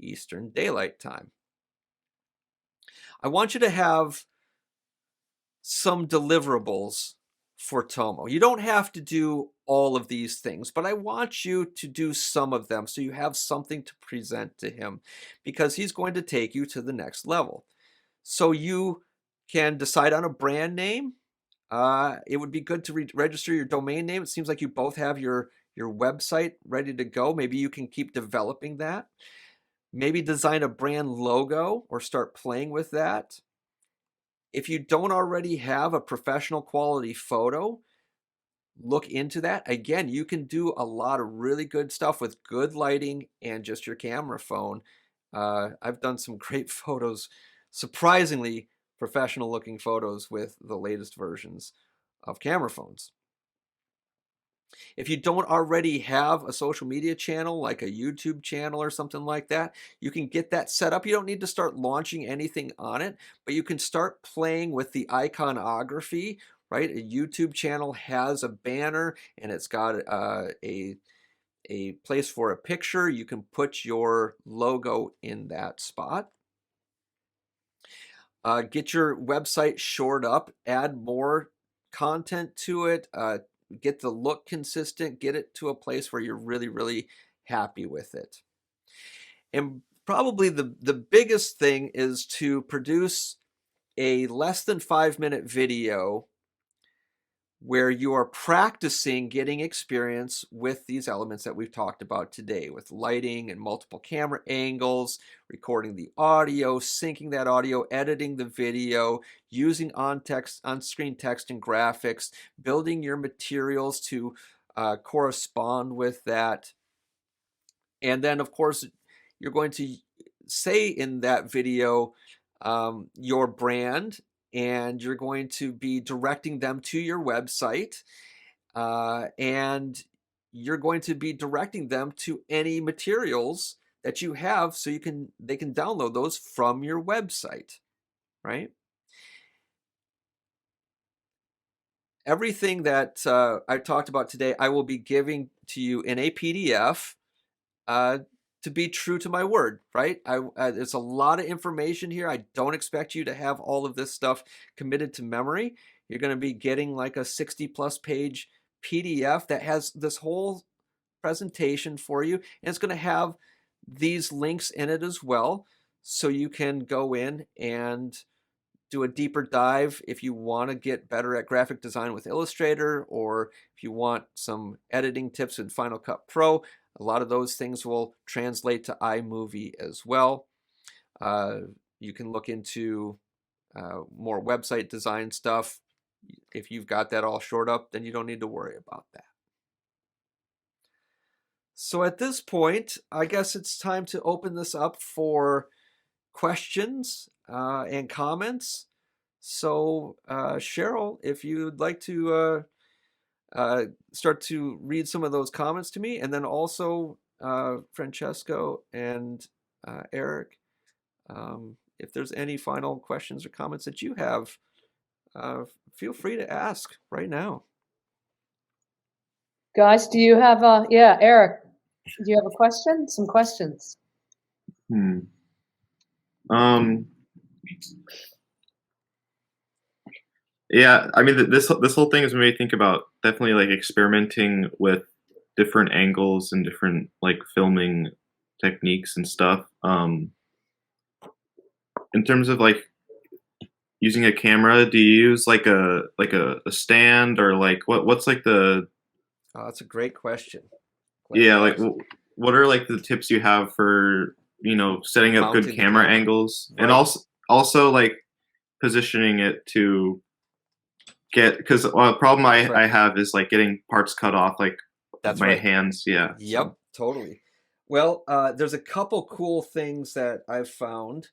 Eastern Daylight Time. I want you to have some deliverables for Tomo. You don't have to do all of these things, but I want you to do some of them so you have something to present to him, because he's going to take you to the next level. So you can decide on a brand name. it would be good to register your domain name. It seems like you both have your website ready to go. Maybe you can keep developing that. Maybe design a brand logo or start playing with that. If you don't already have a professional quality photo, look into that. Again, you can do a lot of really good stuff with good lighting and just your camera phone. I've done some great photos, surprisingly professional looking photos with the latest versions of camera phones. If you don't already have a social media channel, like a YouTube channel or something like that, you can get that set up. You don't need to start launching anything on it, but you can start playing with the iconography, right? A YouTube channel has a banner and it's got a place for a picture. You can put your logo in that spot. Get your website shored up, add more content to it, get the look consistent, get it to a place where you're really, really happy with it. And probably the biggest thing is to produce a less than 5-minute video where you are practicing getting experience with these elements that we've talked about today, with lighting and multiple camera angles, recording the audio, syncing that audio, editing the video, using on-screen text and graphics, building your materials to correspond with that. And then, of course, you're going to say in that video your brand, and you're going to be directing them to your website, and you're going to be directing them to any materials that you have so they can download those from your website, right? Everything that I talked about today, I will be giving to you in a PDF to be true to my word, right? There's a lot of information here. I don't expect you to have all of this stuff committed to memory. You're going to be getting like a 60+ page PDF that has this whole presentation for you, and it's going to have these links in it as well, so you can go in and do a deeper dive if you want to get better at graphic design with Illustrator, or if you want some editing tips in Final Cut Pro. A lot of those things will translate to iMovie as well. You can look into more website design stuff. If you've got that all shored up, then you don't need to worry about that. So at this point, I guess it's time to open this up for questions and comments. So Cheryl, if you'd like to start to read some of those comments to me, and then also Francesco and Eric, if there's any final questions or comments that you have, feel free to ask right now. Guys, do you have yeah, Eric, do you have a question? Some questions. Yeah, I mean, this whole thing has made me think about definitely like experimenting with different angles and different like filming techniques and stuff. In terms of like using a camera, do you use like a stand, or like what's like the? Oh, that's a great question. Yeah, like what are like the tips you have for, you know, setting up good camera angles, right, and also like positioning it to get, because a problem I have is like getting parts cut off, like my hands. Yeah. Yep, totally. Well, there's a couple cool things that I've found,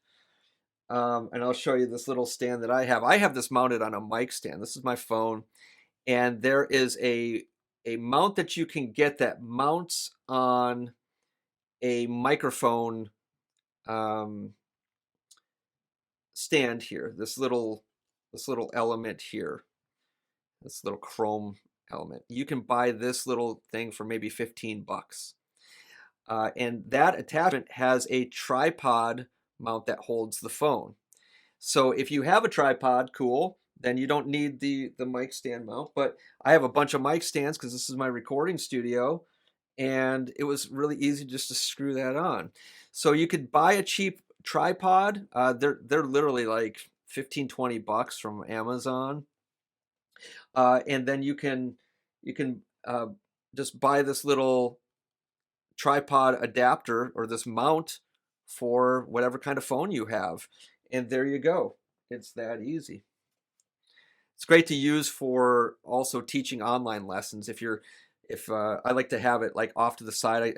and I'll show you this little stand that I have. I have this mounted on a mic stand. This is my phone, and there is a mount that you can get that mounts on a microphone stand here. This little element here. This little chrome element. You can buy this little thing for maybe $15. And that attachment has a tripod mount that holds the phone. So if you have a tripod, cool, then you don't need the mic stand mount. But I have a bunch of mic stands because this is my recording studio, and it was really easy just to screw that on. So you could buy a cheap tripod. They're literally like $15-20 from Amazon. And then you can just buy this little tripod adapter or this mount for whatever kind of phone you have, and there you go. It's that easy. It's great to use for also teaching online lessons. If I like to have it like off to the side,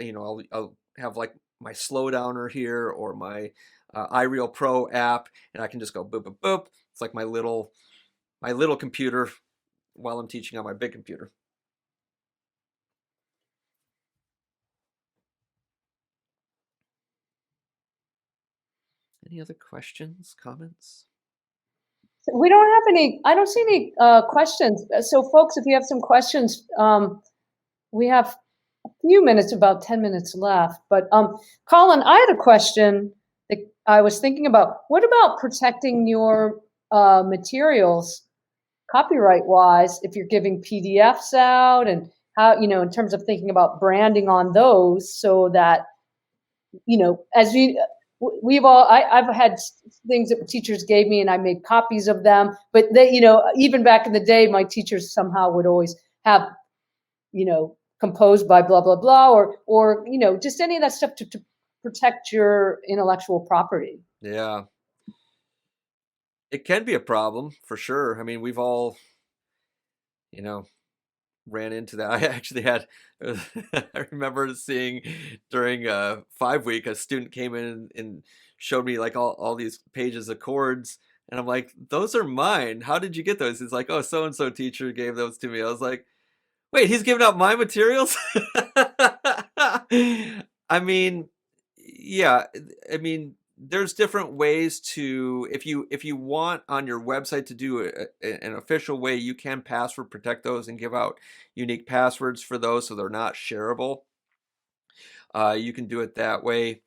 I'll have like my slow downer here or my iReal Pro app, and I can just go boop boop boop. It's like my little computer while I'm teaching on my big computer. Any other questions, comments? We don't have any, I don't see any questions. So folks, if you have some questions, we have a few minutes, about 10 minutes left. But Colin, I had a question that I was thinking about. What about protecting your materials copyright wise if you're giving PDFs out, and how, in terms of thinking about branding on those, so that, as I've had things that teachers gave me and I made copies of them, but they, even back in the day, my teachers somehow would always have, composed by blah, blah, blah, or, just any of that stuff to protect your intellectual property. Yeah. It can be a problem for sure. I mean, we've all, ran into that. I actually had, I remember seeing during 5 week, a student came in and showed me like all these pages of chords. And I'm like, those are mine. How did you get those? He's like, oh, so-and-so teacher gave those to me. I was like, wait, he's giving out my materials? I mean, yeah, I mean, there's different ways to, if you want on your website to do an official way, you can password protect those and give out unique passwords for those so they're not shareable. You can do it that way.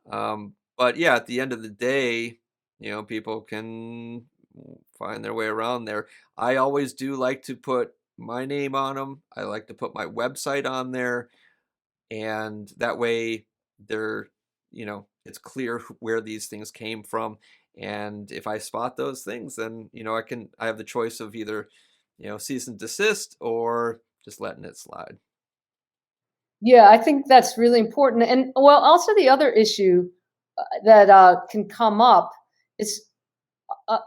But yeah, at the end of the day, people can find their way around there. I always do like to put my name on them. I like to put my website on there, and that way they're, it's clear where these things came from. And if I spot those things, then, I have the choice of either, cease and desist or just letting it slide. Yeah, I think that's really important. And well, also the other issue that can come up is,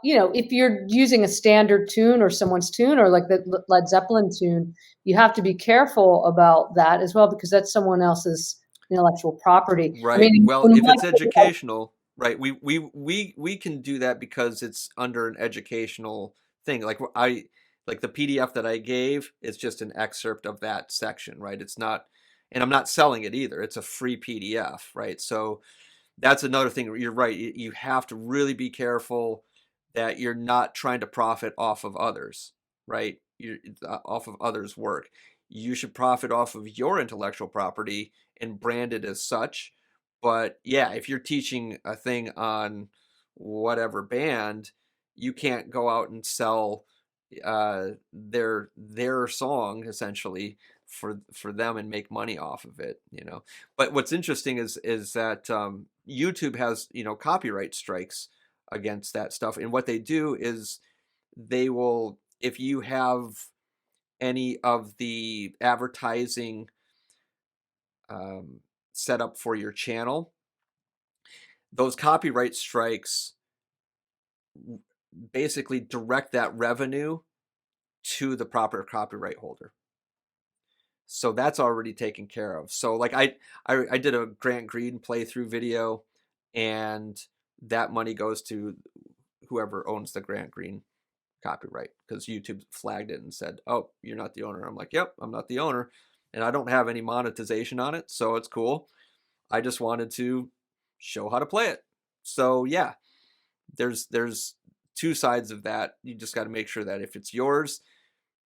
if you're using a standard tune or someone's tune, or like the Led Zeppelin tune, you have to be careful about that as well, because that's someone else's intellectual property. Right. I mean, Well, if it's educational, right, we can do that because it's under an educational thing. Like the PDF that I gave is just an excerpt of that section, right? It's not, and I'm not selling it either. It's a free PDF, right? So that's another thing. You're right. You have to really be careful that you're not trying to profit off of others, right? You're off of others' work. You should profit off of your intellectual property and brand it as such. But yeah, if you're teaching a thing on whatever band, you can't go out and sell their song essentially for them and make money off of it, But what's interesting is that YouTube has, copyright strikes against that stuff, and what they do is they will, if you have any of the advertising set up for your channel, those copyright strikes basically direct that revenue to the proper copyright holder. So that's already taken care of. So like I did a Grant Green playthrough video, and that money goes to whoever owns the Grant Green copyright, because YouTube flagged it and said, oh, you're not the owner. I'm like, yep, I'm not the owner, and I don't have any monetization on it, so it's cool. I just wanted to show how to play it. So yeah, there's two sides of that. You just got to make sure that if it's yours,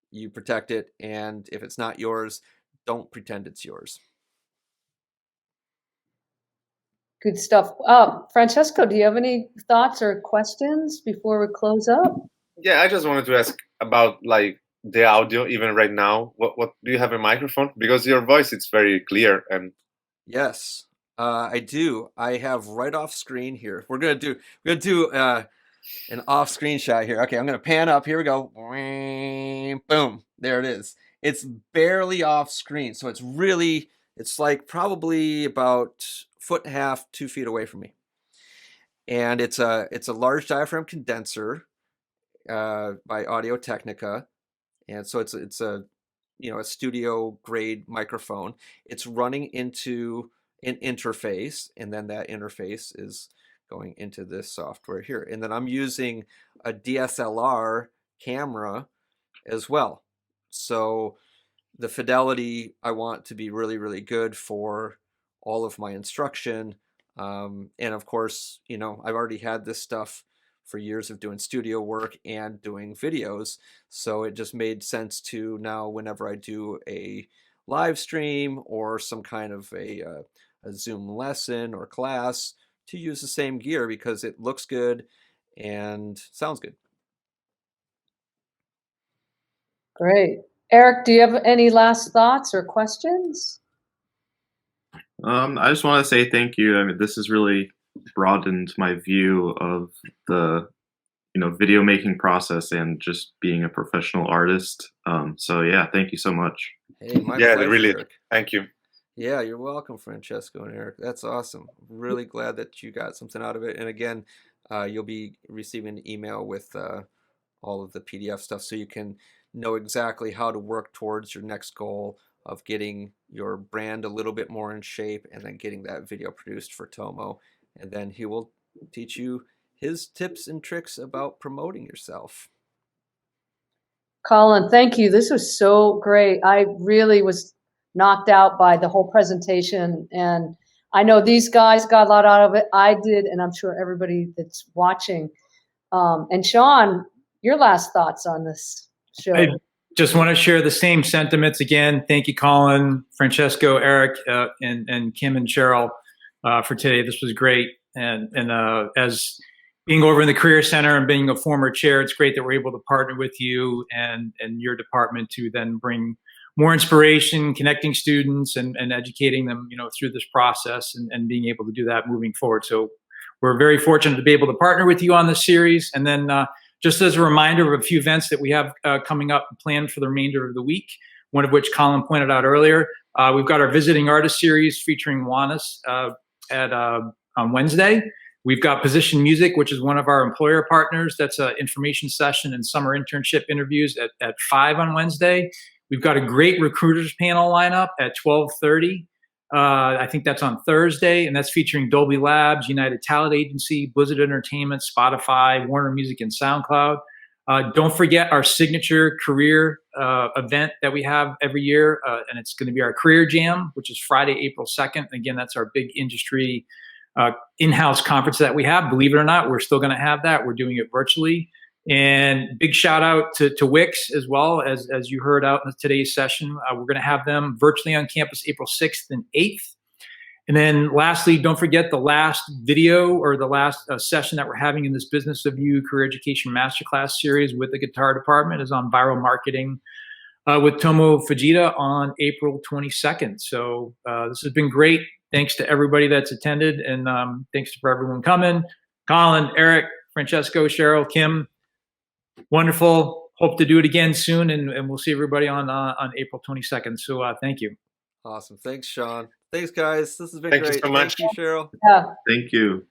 you protect it, and if it's not yours, don't pretend it's yours. good stuff. Francesco, do you have any thoughts or questions before we close up? Yeah, I just wanted to ask about like the audio, even right now. What do you have a microphone? Because your voice, it's very clear. And yes, I do. I have right off screen here. We're gonna do an off-screen shot here. Okay, I'm going to pan up. Here we go. Boom. There it is. It's barely off screen. So it's like probably about 1.5 feet, 2 feet away from me. And it's a large diaphragm condenser by Audio Technica. And so it's a a studio grade microphone. It's running into an interface, and then that interface is going into this software here. And then I'm using a DSLR camera as well. So the fidelity I want to be really, really good for all of my instruction. And of course, I've already had this stuff for years of doing studio work and doing videos. So it just made sense to now, whenever I do a live stream or some kind of a Zoom lesson or class, to use the same gear because it looks good and sounds good. Great. Eric, do you have any last thoughts or questions? I just want to say thank you. I mean, this has really broadened my view of the video making process and just being a professional artist. So yeah, thank you so much. Hey, my Yeah, pleasure, really. Eric. Thank you. Yeah, you're welcome, Francesco and Eric. That's awesome. Really glad that you got something out of it. And again, you'll be receiving an email with all of the PDF stuff so you can know exactly how to work towards your next goal of getting your brand a little bit more in shape and then getting that video produced for Tomo. And then he will teach you his tips and tricks about promoting yourself. Colin, thank you. This was so great. I really was knocked out by the whole presentation, and I know these guys got a lot out of it. I did, and I'm sure everybody that's watching. And Sean, your last thoughts on this show? I just want to share the same sentiments again. Thank you, Colin, Francesco, Eric, and Kim and Cheryl for today. This was great. And as being over in the Career Center and being a former chair, it's great that we're able to partner with you and your department to then bring more inspiration, connecting students and educating them, through this process and being able to do that moving forward. So we're very fortunate to be able to partner with you on this series. And then just as a reminder of a few events that we have coming up planned for the remainder of the week, one of which Colin pointed out earlier. We've got our Visiting Artist series featuring Juanis on Wednesday. We've got Position Music, which is one of our employer partners. That's an information session and summer internship interviews at 5 on Wednesday. We've got a great recruiters panel lineup at 12:30. I think that's on Thursday, and that's featuring Dolby Labs, United Talent Agency, Blizzard Entertainment, Spotify, Warner Music, and SoundCloud. Don't forget our signature career event that we have every year, and it's going to be our Career Jam, which is Friday, April 2nd. Again, that's our big industry in-house conference that we have. Believe it or not, we're still going to have that. We're doing it virtually. And big shout out to Wix as well, as you heard out in today's session. We're going to have them virtually on campus April 6th and 8th. And then lastly, don't forget the last video or the last session that we're having in this Business of You Career Education Masterclass series with the guitar department is on viral marketing with Tomo Fujita on April 22nd. So this has been great. Thanks to everybody that's attended, and thanks for everyone coming. Colin, Eric, Francesco, Cheryl, Kim, wonderful. Hope to do it again soon, and we'll see everybody on April 22nd. So thank you. Awesome. Thanks, Sean. Thanks, guys. This has been Thank great. you so much. Thank you, Cheryl. Yeah. Thank you.